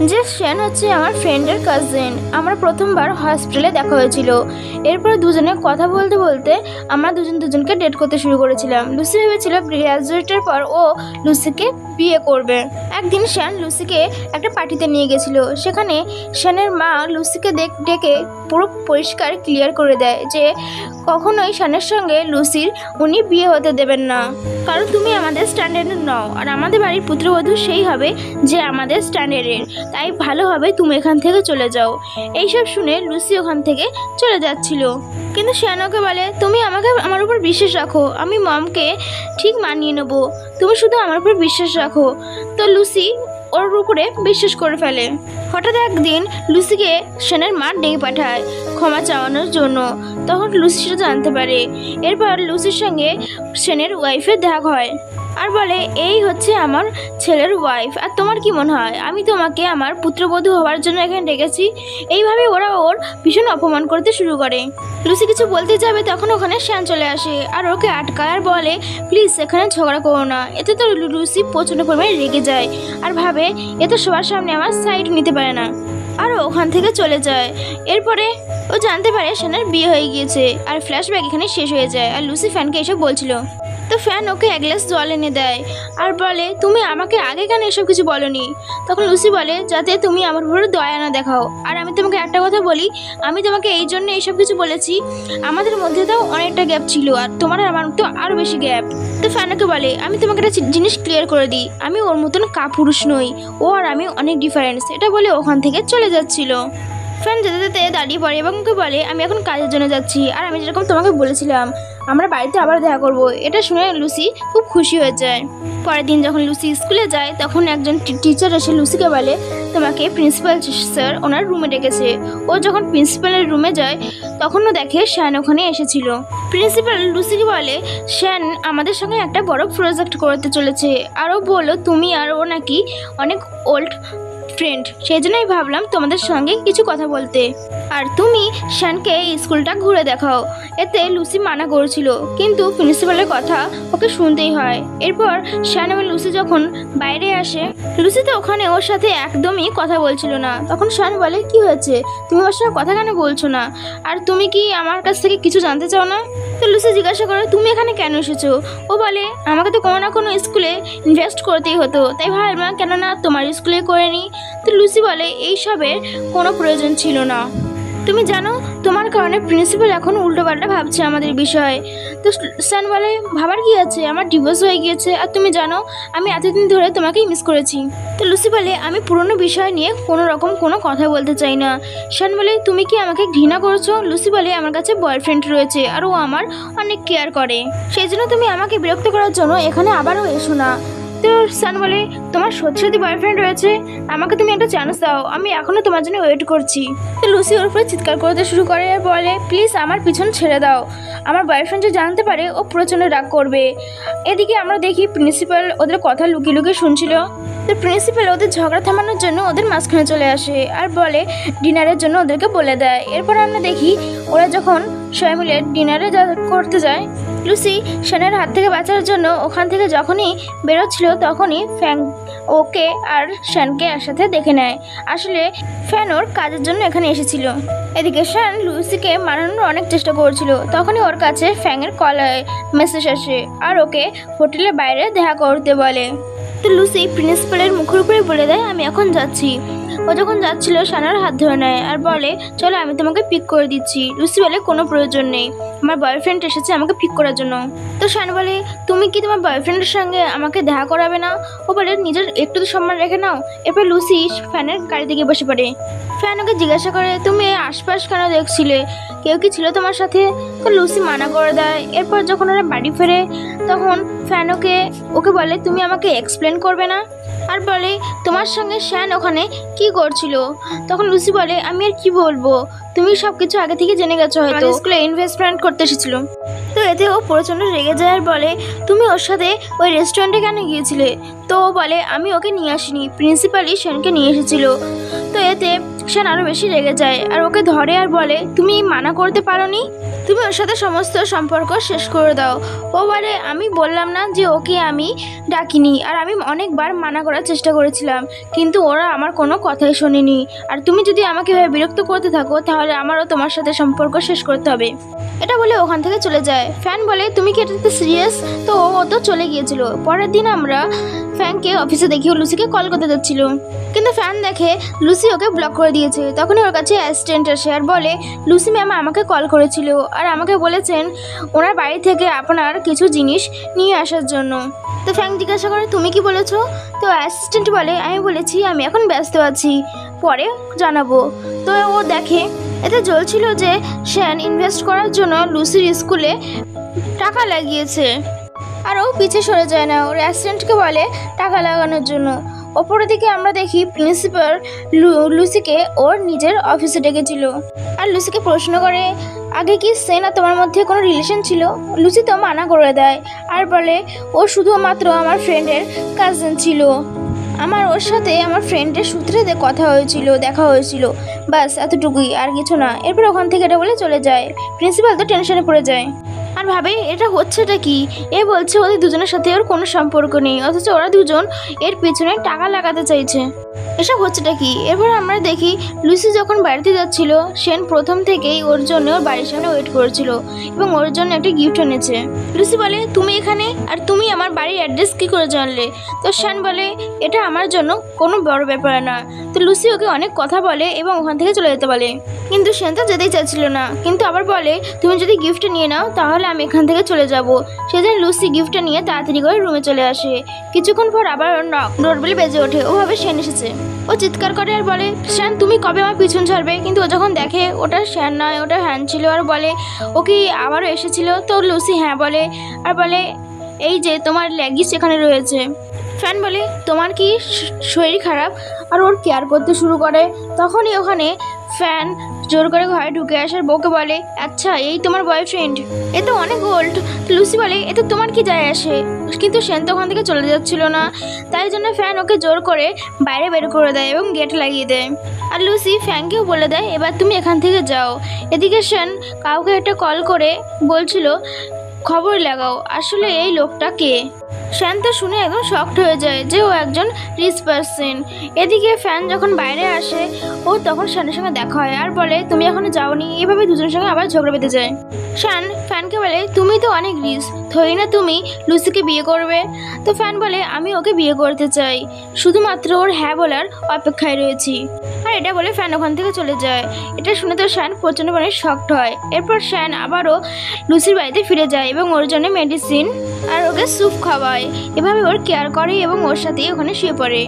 যে শান হচ্ছে আমার ফ্রেন্ডের কাজিন। আমরা প্রথমবার হসপিটালে দেখা হয়েছিল। এরপর দুজনে কথা বলতে বলতে আমরা দুজনকে ডেট করতে শুরু করেছিলাম। লুসি ভেবেছিল গ্র্যাজুয়েটের পর ও লুসিকে বিয়ে করবে। একদিন শান লুসিকে একটা পার্টিতে নিয়ে গেছিল। সেখানে শানের মা লুসিকে ডেকে পুরো পরিষ্কার ক্লিয়ার করে দেয় যে কখনোই শানের সঙ্গে লুসির উনি বিয়ে হতে দেবেন না, কারণ তুমি আমাদের স্ট্যান্ডার্ডের নও, আর আমাদের বাড়ির পুত্রবধূ সেই হবে যে আমাদের স্ট্যান্ডার্ডের, তাই ভালো হবে তুমি এখান থেকে চলে যাও। এইসব শুনে লুসি ওখান থেকে চলে যাচ্ছিল, কিন্তু শান ওকে বলে তুমি আমার উপর বিশ্বাস রাখো, আমি মমকে ঠিক মানিয়ে নেবো, তুমি শুধু আমার উপর বিশ্বাস রাখো। তো লুসি ওর উপরে বিশ্বাস করে ফেলে। হঠাৎ একদিন লুসিকে শানের মা ডেকে পাঠায় ক্ষমা চাওয়ানোর জন্য। তখন লুসি সেটা জানতে পারে। এরপর লুসির সঙ্গে শানের ওয়াইফের দেখা হয়। আর বলে এই হচ্ছে আমার ছেলের ওয়াইফ। আর তোমার কি মনে হয় আমি তোমাকে আমার পুত্রবধূ হওয়ার জন্য এখানে ডেকেছি? এইভাবে ওরা ওর ভীষণ অপমান করতে শুরু করে। লুসি কিছু বলতে যাবে তখন ওখানে শ্যান চলে আসে আর ওকে আটকায় আর বলে প্লিজ এখানে ঝগড়া করো না। এতে তো লুসি প্রচণ্ড পরিমাণে রেগে যায় আর ভাবে এ তো সবার সামনে আমার সাইড নিতে পারে না, আর ওখান থেকে চলে যায়। এরপরে ও জানতে পারে শ্যানের বিয়ে হয়ে গিয়েছে আর ফ্ল্যাশব্যাক এখানে শেষ হয়ে যায়। আর লুসি ফ্যানকে এসে বলছিল, তো ফ্যান ওকে এক গ্লাস জল এনে দেয় আর বলে তুমি আমাকে আগে কেন এসব কিছু বলোনি? তখন লুসি বলে যাতে তুমি আমার উপরে দয়া না দেখাও। আর আমি তোমাকে একটা কথা বলি, আমি তোমাকে এই জন্য এইসব কিছু বলেছি, আমাদের মধ্যে তো অনেকটা গ্যাপ ছিল আর তোমার আর আমার তো আরও বেশি গ্যাপ। তো ফ্যান ওকে বলে আমি তোমাকে একটা জিনিস ক্লিয়ার করে দিই, আমি ওর মতন কাপুরুষ নই, ও আর আমি অনেক ডিফারেন্স। এটা বলে ওখান থেকে চলে যাচ্ছিল। ফ্যান যেতে যেতে দাঁড়িয়ে পড়ে এবং ওকে বলে আমি এখন কাজের জন্য যাচ্ছি আর আমি যেরকম তোমাকে বলেছিলাম আমরা বাড়িতে আবার দেখা করব। এটা শুনে লুসি খুব খুশি হয়ে যায়। পরের দিন যখন লুসি স্কুলে যায় তখন একজন টিচার এসে লুসিকে বলে তোমাকে প্রিন্সিপাল স্যার ওনার রুমে ডেকেছে। ও যখন প্রিন্সিপালের রুমে যায় তখনও দেখে শ্যান ওখানে এসেছিল। প্রিন্সিপাল লুসিকে বলে শ্যান আমাদের সঙ্গে একটা বড় প্রজেক্ট করতে চলেছে আর ও বললো তুমি আর ও নাকি অনেক ওল্ড ফ্রেন্ড, সেই জন্যই ভাবলাম তোমাদের সঙ্গে কিছু কথা বলতে, আর তুমি শ্যানকে স্কুলটা ঘুরে দেখাও। এতে লুসি মানা করেছিল কিন্তু প্রিন্সিপালের কথা ওকে শুনতেই হয়। এরপর শ্যান এবং লুসি যখন বাইরে আসে লুসি তো ওখানে ওর সাথে একদমই কথা বলছিল না। তখন শ্যান বলে কি হয়েছে, তুমি ওর সঙ্গে কথা কেন বলছো না, আর তুমি কি আমার কাছ থেকে কিছু জানতে চাও না? তো লুসি জিজ্ঞাসা করে তুমি এখানে কেন এসেছো? ও বলে আমাকে তো কোনো না কোনো স্কুলে ইনভেস্ট করতেই হতো, তাই ভাবলাম কেননা তোমার স্কুলে করে নিই। তো লুসি বলে এইসবের কোনো প্রয়োজন ছিল না, তুমি জানো তোমার কারণে প্রিন্সিপাল এখন উল্টোপাল্টা ভাবছে আমাদের বিষয়ে। তো শ্যান বলে ভাবার কি আছে, আমার ডিভোর্স হয়ে গিয়েছে আর তুমি জানো আমি এতদিন ধরে তোমাকেই মিস করেছি। তো লুসি বলে আমি পুরনো বিষয় নিয়ে কোনো রকম কোনো কথা বলতে চাই না। শ্যান বলে তুমি কি আমাকে ঘৃণা করেছো? লুসি বলে আমার কাছে বয়ফ্রেন্ড রয়েছে আর ও আমার অনেক কেয়ার করে, সেই জন্য তুমি আমাকে বিরক্ত করার জন্য এখানে আবারও এসো না। তো শ্যান বলে তোমার সত্যি বয়ফ্রেন্ড রয়েছে, আমাকে তুমি একটা চান্স দাও, আমি এখনও তোমার জন্য ওয়েট করছি। তো লুসি ওর উপরে চিৎকার করতে শুরু করে আর বলে প্লিজ আমার পিছন ছেড়ে দাও, আমার বয়ফ্রেন্ড যে জানতে পারে ও প্রচণ্ড রাগ করবে। এদিকে আমরা দেখি প্রিন্সিপাল ওদের কথা লুকিয়ে লুকিয়ে শুনছিল। তো প্রিন্সিপাল ওদের ঝগড়া থামানোর জন্য ওদের মাঝখানে চলে আসে আর বলে ডিনারের জন্য ওদেরকে বলে দেয়। এরপর আমরা দেখি ওরা যখন সবাই মিলে ডিনারে করতে যায় লুসি শ্যানের হাত থেকে বাঁচার জন্য ওখান থেকে যখনই বেরোচ্ছিল তখনই ফ্যান ওকে আর শ্যানকে একসাথে দেখে নেয়। আসলে ফ্যান ওর কাজের জন্য এখানে এসেছিল। এদিকে শ্যান লুসিকে মানানোর অনেক চেষ্টা করছিল, তখনই ওর কাছে ফ্যানের কলায় মেসেজ আসে আর ওকে হোটেলের বাইরে দেখা করতে বলে। তো লুসি প্রিন্সিপালের মুখের উপরে বলে দেয় আমি এখন যাচ্ছি। ও যখন যাচ্ছিল শ্যানের হাত ধরে নেয় আর বলে চলো আমি তোমাকে পিক করে দিচ্ছি। লুসি বলে কোনো প্রয়োজন নেই, আমার বয়ফ্রেন্ড এসেছে আমাকে পিক করার জন্য। তো শ্যান বলে তুমি কি তোমার বয়ফ্রেন্ডের সঙ্গে আমাকে দেখা করাবে না? ও বলে নিজের একটু তো সম্মান রেখে নাও। এরপর লুসি ফ্যানের গাড়িতে গিয়ে বসে পড়ে। ফ্যান ওকে জিজ্ঞাসা করে তুমি আশপাশ কেন দেখছিলে, কেউ কি ছিল তোমার সাথে? তো লুসি মানা করে দেয়। এরপর যখন ওরা বাড়ি ফেরে তখন ফ্যান ওকে বলে তুমি আমাকে এক্সপ্লেন করবে না, আর বলে তোমার সঙ্গে শ্যান ওখানে কি করছিল? তখন লুসি বলে আমি আর কি বলবো, তুমি সব কিছু আগে থেকে জেনে গেছো, হয়তো স্কুলে ইনভেস্টমেন্ট করতে এসেছিল। তো এতে ও প্রচণ্ড রেগে যায় আর বলে তুমি ওর সাথে ওই রেস্টুরেন্টে কেন গিয়েছিলে? তো ও বলে আমি ওকে নিয়ে আসিনি, প্রিন্সিপালই শ্যানকে নিয়ে এসেছিল। তো এতে শ্যান আরও বেশি রেগে যায় আর ওকে ধরে আর বলে তুমি মানা করতে পারোনি, তুমি ওর সাথে সমস্ত সম্পর্ক শেষ করে দাও। ও বলে আমি বললাম না যে ওকে আমি ডাকিনি, আর আমি অনেকবার মানা করার চেষ্টা করেছিলাম কিন্তু ওরা আমার কোনো কথাই শোনেনি, আর তুমি যদি আমাকে এভাবে বিরক্ত করতে থাকো তাহলে আমারও তোমার সাথে সম্পর্ক শেষ করতে হবে। এটা বলে ওখান থেকে চলে যায়। ফ্যান বলে তুমি কি এটাতে সিরিয়াস? তো ও তো চলে গিয়েছিল। পরের দিন আমরা ফ্যানকে অফিসে দেখি ও লুসিকে কল করতে যাচ্ছিল, কিন্তু ফ্যান দেখে লুসি ওকে ব্লক করে দিয়েছে। তখনই ওর কাছে অ্যাসিস্ট্যান্ট আসে আর বলে লুসি ম্যাম আমাকে কল করেছিল আর আমাকে বলেছেন ওনার বাড়ি থেকে আপনার কিছু জিনিস নিয়ে আসার জন্য। তো ফ্যান জিজ্ঞাসা করে তুমি কি বলেছো? তো অ্যাসিস্ট্যান্ট বলে আমি বলেছি আমি এখন ব্যস্ত আছি, পরে জানাবো। তো ও দেখে এতে জ্বলছিল যে শ্যান ইনভেস্ট করার জন্য লুসির স্কুলে টাকা লাগিয়েছে, আর ও পিছে সরে যায় না, ওর অ্যাসিস্ট্যান্টকে বলে টাকা লাগানোর জন্য। ওপরের দিকে আমরা দেখি প্রিন্সিপাল লুসিকে ওর নিজের অফিসে ডেকেছিল আর লুসিকে প্রশ্ন করে, আগে কি সেন আর তোমার মধ্যে কোনো রিলেশন ছিল? লুসি তো মানা করে দেয় আর বলে, ও শুধুমাত্র আমার ফ্রেন্ডের কাজিন ছিল, আমার ওর সাথে আমার ফ্রেন্ডের সূত্রে দেখা হয়েছিল, বাস এতটুকুই, আর কিছু না। এরপর ওখান থেকে এটা বলে চলে যায়। প্রিন্সিপাল তো টেনশনে পড়ে যায় আর ভাবে এটা হচ্ছেটা কি। এ বলছে ওদের দুজনের সাথে ওর কোনো সম্পর্ক নেই, অথচ ওরা দুজন এর পেছনে টাকা লাগাতে চাইছে, এসব হচ্ছেটা কি। এরপর আমরা দেখি লুসি যখন বাড়িতে যাচ্ছিল, সেন প্রথম থেকেই ওর জন্য ওর বাড়ির সামনে ওয়েট করেছিল এবং ওর জন্য একটা গিফট এনেছে। লুসি বলে, তুমি এখানে, আর তুমি আমার বাড়ির অ্যাড্রেস কী করে জানলে? তো সেন বলে, এটা আমার জন্য কোনো বড় ব্যাপার না। তো লুসি ওকে অনেক কথা বলে এবং ওখান থেকে চলে যেতে বলে, কিন্তু সেন তো যেতেই চাচ্ছিল না, কিন্তু আবার বলে, তুমি যদি গিফটটা নিয়ে নাও তাহলে আমি এখান থেকে চলে যাব। সেদিন লুসি গিফটটা নিয়ে তাড়াতাড়ি করে রুমে চলে আসে। কিছুক্ষণ পর আবার ডোরবেল বেজে ওঠে। ও ভাবে সেন এসেছে। ও চিৎকার করে আর বলে, শ্যান তুমি কবে আমার পিছন ছাড়বে? কিন্তু ও যখন দেখে ওটা শ্যান নয়, ওটা হ্যান ছিল, আর বলে, ও কি আবারও এসেছিল? তো লুসি হ্যাঁ বলে আর বলে, এই যে তোমার লেগিস এখানে রয়েছে। ফ্যান বলে, তোমার কি শরীর খারাপ? আর ওর কেয়ার করতে শুরু করে। তখনই ওখানে ফ্যান জোর করে ঘরে ঢুকে আসার বউকে বলে, আচ্ছা এই তোমার বয়ফ্রেন্ড? এ তো অনেক ওল্ড। লুসি বলে, এতে তোমার কি যায় আসে? কিন্তু সেন তো ওখান থেকে চলে যাচ্ছিল না, তাই জন্য ফ্যান ওকে জোর করে বাইরে বের করে দেয় এবং গেট লাগিয়ে দেয়। আর লুসি ফ্যানকেও বলে দেয়, এবার তুমি এখান থেকে যাও। এদিকে সেন কাউকে একটা কল করে বলছিল, খবর লাগাও, আসলে এই লোকটা কে? শ্যান তো শুনে একদম শকড হয়ে যায় যে ও একজন রিচ পার্সন। এদিকে ফ্যান যখন বাইরে আসে, ও তখন শ্যানের সঙ্গে দেখা হয় আর বলে, তুমি এখনো যাওনি। এভাবে দুজনের সঙ্গে আবার ঝগড়া বেঁধে যায়। শ্যান ফ্যানকে বলে, তুমি তো অনেক রিচ, থই না তুমি লুসিকে বিয়ে করবে? তো ফ্যান বলে, আমি ওকে বিয়ে করতে চাই, শুধুমাত্র ওর হ্যাঁ বলার অপেক্ষায় রয়েছি। আর এটা বলে ফ্যান ওখান থেকে চলে যায়। এটা শুনে তো শ্যান প্রচণ্ড পরিমাণে শকড হয়। এরপর শ্যান আবারও লুসির বাড়িতে ফিরে যায় এবং ওর জন্য মেডিসিন আর ওকে স্যুপ খাওয়ায়। এভাবে ওর কেয়ার করে এবং ওর সাথেই ওখানে শুয়ে পড়ে।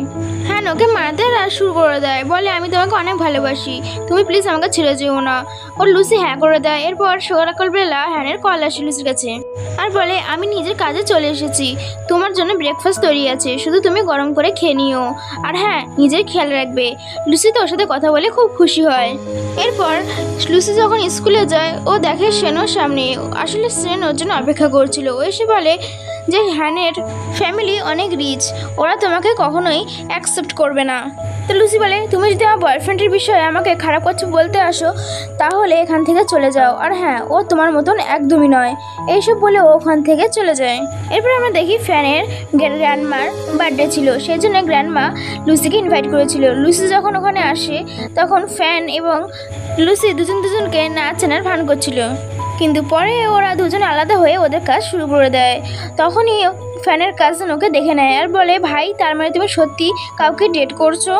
হ্যান ওকে মারাতে শুরু করে দেয়, বলে, আমি তোমাকে অনেক ভালোবাসি, তুমি প্লিজ আমাকে ছেড়ে যেও না। ওর লুসি হ্যাঁ করে দেয়। এরপর সকালবেলা হ্যানের কল আসে লুসির কাছে আর বলে, আমি নিজের কাজে চলে এসেছি, তোমার জন্য ব্রেকফাস্ট তৈরি আছে, শুধু তুমি গরম করে খেয়ে নিও, আর হ্যাঁ নিজের খেয়াল রাখবে। লুসি তো ওর সাথে কথা বলে খুব খুশি হয়। এরপর লুসি যখন স্কুলে যায়, ও দেখে সেনর সামনে। আসলে সেন ওর জন্য অপেক্ষা করছিল। ও এসে বলে যে হ্যানের ফ্যামিলি অনেক রিচ, ওরা তোমাকে কখনোই অ্যাকসেপ্ট করবে না। তো লুসি বলে, তুমি যদি আমার বয়ফ্রেন্ডের বিষয়ে আমাকে খারাপ কিছু বলতে আসো তাহলে এখান থেকে চলে যাও, আর হ্যাঁ ও তোমার মতন একদমই নয়। এইসব বলে ও ওখান থেকে চলে যায়। এরপর আমরা দেখি ফ্যানের গ্র্যান্ডমার বার্থডে ছিল, সেই জন্য গ্র্যান্ডমা লুসিকে ইনভাইট করেছিল। লুসি যখন ওখানে আসে তখন ফ্যান এবং লুসি দুজনকে নাচানোর ভান করছিল, কিন্তু পরে ওরা দুজন আলাদা হয়ে ওদের কাজ শুরু করে দেয়। তখনই ফ্যানের কাজিন ওকে দেখে নেয় আর বলে, ভাই তার মানে তুমি সত্যি কাউকে ডেট করছো?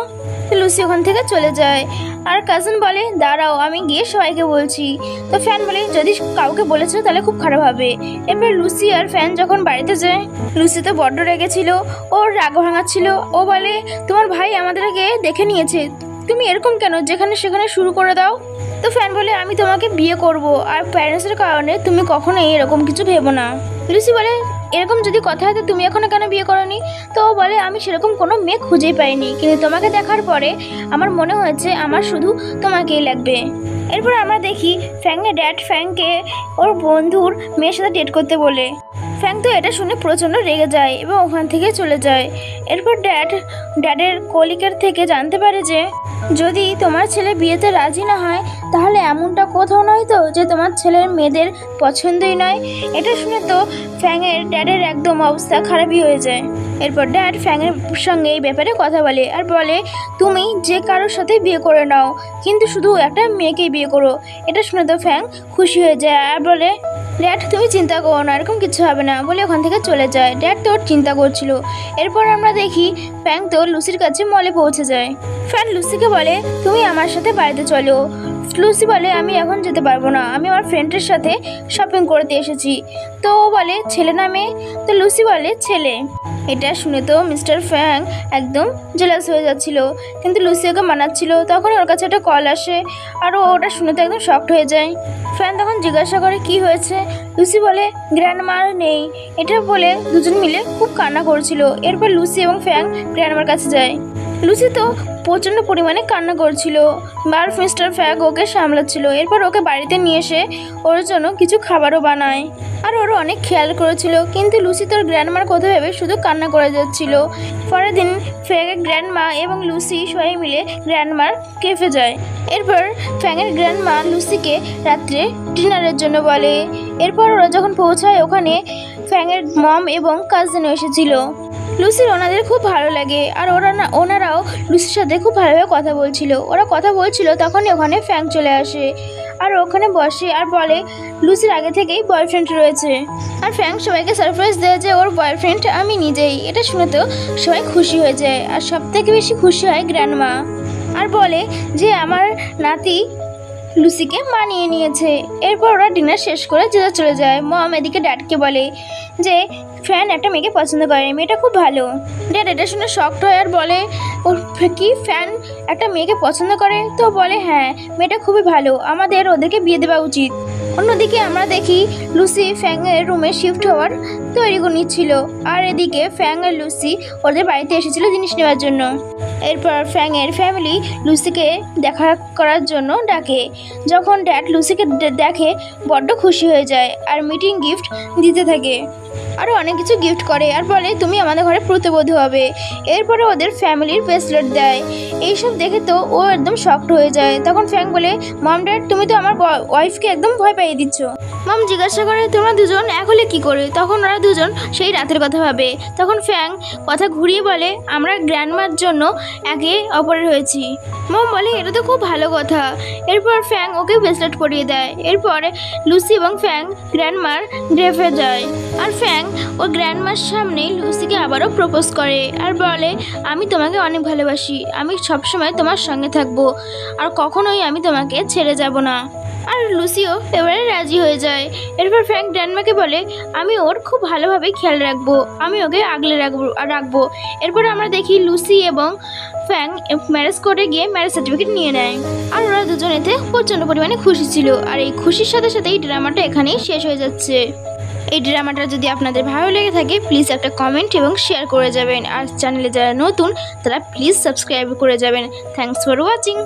তো লুসি ওখান থেকে চলে যায় আর কাজিন বলে, দাঁড়াও আমি গিয়ে সবাইকে বলছি। তো ফ্যান বলে, যদি কাউকে বলেছো তাহলে খুব খারাপ হবে। এরপর লুসি আর ফ্যান যখন বাড়িতে যায়, লুসি তো বড্ড রেগেছিল, ওর রাগ ভাঙাচ্ছিল। ও বলে, তোমার ভাই আমাদেরকে দেখে নিয়েছে, তুমি এরকম কেন যেখানে সেখানে শুরু করে দাও? তো ফ্যান বলে, আমি তোমাকে বিয়ে করব, আর প্যারেন্টসের কারণে তুমি কখনোই এরকম কিছু ভেবো না। লুসি বলে, এরকম যদি কথা হতো তুমি এখনো কেন বিয়ে করোনি? তো ও বলে, আমি সেরকম কোনো মেয়ে খুঁজেই পাইনি, কিন্তু তোমাকে দেখার পরে আমার মনে হয়েছে আমার শুধু তোমাকেই লাগবে। এরপর আমরা দেখি ফ্যাংয়ের ড্যাড ফ্যাংকে ওর বন্ধুর মেয়ের সাথে ডেট করতে বলে। ফ্যাং তো এটা শুনে প্রচণ্ড রেগে যায় এবং ওখান থেকে চলে যায়। এরপর ড্যাডের কলিকের থেকে জানতে পারে যে যদি তোমার ছেলে বিয়েতে রাজি না হয় তাহলে এমনটা কোথাও নয় তো যে তোমার ছেলের মেয়েদের পছন্দই নয়। এটা শুনে তো ফ্যাংয়ের ড্যাডের একদম অবস্থা খারাপই হয়ে যায়। এরপর ড্যাড ফ্যাংয়ের সঙ্গে এই ব্যাপারে কথা বলে আর বলে, তুমি যে কারোর সাথে বিয়ে করে নাও, কিন্তু শুধু একটা মেয়েকেই বিয়ে করো। এটা শুনে তো ফ্যাং খুশি হয়ে যায় আর বলে, ড্যাড তুমি চিন্তা করো না, এরকম কিছু হবে না, বলে ওখান থেকে চলে যায়। ড্যাড তো ওর চিন্তা করছিল। এরপর আমরা দেখি ফ্যাং তো লুসির কাছে মলে পৌঁছে যায়। ফ্যান লুসিকে বলে, তুমি আমার সাথে বাড়িতে চলো। লুসি বলে, আমি এখন যেতে পারবো না, আমি আমার ফ্রেন্ডের সাথে শপিং করতে এসেছি। তো ও বলে, ছেলে না মেয়ে? তো লুসি বলে, ছেলে। এটা শুনে তো মিস্টার ফ্যাং একদম জেলাস হয়ে যাচ্ছিল, কিন্তু লুসি ওকে মানাচ্ছিল। তখন ওর কাছে একটা কল আসে আর ও ওটা শুনে তো একদম শকড হয়ে যায়। ফ্যান তখন জিজ্ঞাসা করে কি হয়েছে। লুসি বলে গ্র্যান্ডমা নেই। এটা বলে দুজন মিলে খুব কান্না করছিল। এরপর লুসি এবং ফ্যাং গ্র্যান্ডমার কাছে যায়। লুসি তো প্রচণ্ড পরিমাণে কান্না করছিল, আর মিস্টার ফ্যাগ ওকে সামলাচ্ছিল। এরপর ওকে বাড়িতে নিয়ে এসে ওর জন্য কিছু খাবারও বানায়, আর ওরও অনেক খেয়াল করেছিল। কিন্তু লুসি তোর গ্র্যান্ডমার কথা ভেবে শুধু কান্না করে যাচ্ছিল। পরের দিন ফ্যাগের গ্র্যান্ডমা এবং লুসি সবাই মিলে গ্র্যান্ডমার কেফে যায়। এরপর ফ্যাংয়ের গ্র্যান্ডমা লুসিকে রাত্রে ডিনারের জন্য বলে। এরপর ওরা যখন পৌঁছায় ওখানে ফ্যাংয়ের মম এবং কাজিনও এসেছিল। লুসির ওনাদের খুব ভালো লাগে, আর ওনারাও লুসির সাথে খুব ভালোভাবে কথা বলছিল। ওরা কথা বলছিল তখনই ওখানে ফ্যাং চলে আসে, আর ওখানে বসে আর বলে লুসির আগে থেকেই বয়ফ্রেন্ড রয়েছে। আর ফ্যাং সবাইকে সারপ্রাইজ দেয় যে ওর বয়ফ্রেন্ড আমি নিজেই। এটা শুনে তো সবাই খুশি হয়ে যায়, আর সবথেকে বেশি খুশি হয় গ্র্যান্ডমা, আর বলে যে আমার নাতি লুসিকে মানিয়ে নিয়েছে। এরপর ওরা ডিনার শেষ করে যেতে চলে যায়। মম এদিকে ড্যাডকে বলে যে ফ্যান একটা মেয়েকে পছন্দ করে, মেয়েটা খুব ভালো। ড্যাড এটা শুনে শকড হয় আর বলে কি ফ্যান একটা মেয়েকে পছন্দ করে? তো বলে হ্যাঁ, মেয়েটা খুবই ভালো, আমাদের ওদেরকে বিয়ে দেওয়া উচিত। অন্যদিকে আমরা দেখি লুসি ফ্যাংয়ের রুমে শিফট হওয়ার তৈরি করে নিচ্ছিল, আর এদিকে ফ্যাং আর লুসি ওদের বাড়িতে এসেছিল জিনিস নেওয়ার জন্য। এরপর ফ্যাংয়ের ফ্যামিলি লুসিকে দেখা করার জন্য ডাকে। যখন ড্যাড লুসিকে দেখে বড্ড খুশি হয়ে যায়, আর মিটিং গিফট দিতে থাকে, আরও অনেক কিছু গিফট করে, আর বলে তুমি আমাদের ঘরে প্রতিবধূ হবে। এরপরে ওদের ফ্যামিলির ব্রেসলেট দেয়। এইসব দেখে তো ও একদম শকড হয়ে যায়। তখন ফ্যাং বলে মম ড্যাড তুমি তো আমার ওয়াইফকে একদম ভয় পাইয়ে দিচ্ছ। মম জিজ্ঞাসা করে তোমরা দুজন এক হলে কী করে? তখন ওরা দুজন সেই রাতের কথা ভাবে। তখন ফ্যাং কথা ঘুরিয়ে বলে আমরা গ্র্যান্ডমার জন্য একে অপরের হয়েছি। মম বলে এটা তো খুব ভালো কথা। এরপর ফ্যাং ওকে ব্রেসলেট পরিয়ে দেয়। এরপরে লুসি এবং ফ্যাং গ্র্যান্ডমার গ্রেভে যায়, আর ফ্যাং ও গ্র্যান্ডমার সামনে লুসিকে আবারও প্রপোজ করে আর বলে আমি তোমাকে অনেক ভালোবাসি, আমি সবসময় তোমার সঙ্গে থাকবো, আর কখনোই আমি তোমাকে ছেড়ে যাব না। আর লুসিও এবারে রাজি হয়ে যায়। এরপর ফ্যাং গ্র্যান্ডমাকে বলে আমি ওর খুব ভালোভাবে খেয়াল রাখবো, আমি ওকে আগলে রাখবো। এরপর আমরা দেখি লুসি এবং ফ্যাং ম্যারেজ করে গিয়ে ম্যারেজ সার্টিফিকেট নিয়ে নেয়, আর ওরা দুজন এতে প্রচণ্ড পরিমাণে খুশি ছিল। আর এই খুশির সাথে সাথে এই ড্রামাটা এখানেই শেষ হয়ে যাচ্ছে। এই ড্রামাটা যদি আপনাদের ভালো লেগে থাকে প্লিজ একটা কমেন্ট এবং শেয়ার করে যাবেন, আর চ্যানেলে যারা নতুন তারা প্লিজ সাবস্ক্রাইব করে যাবেন। Thanks for watching.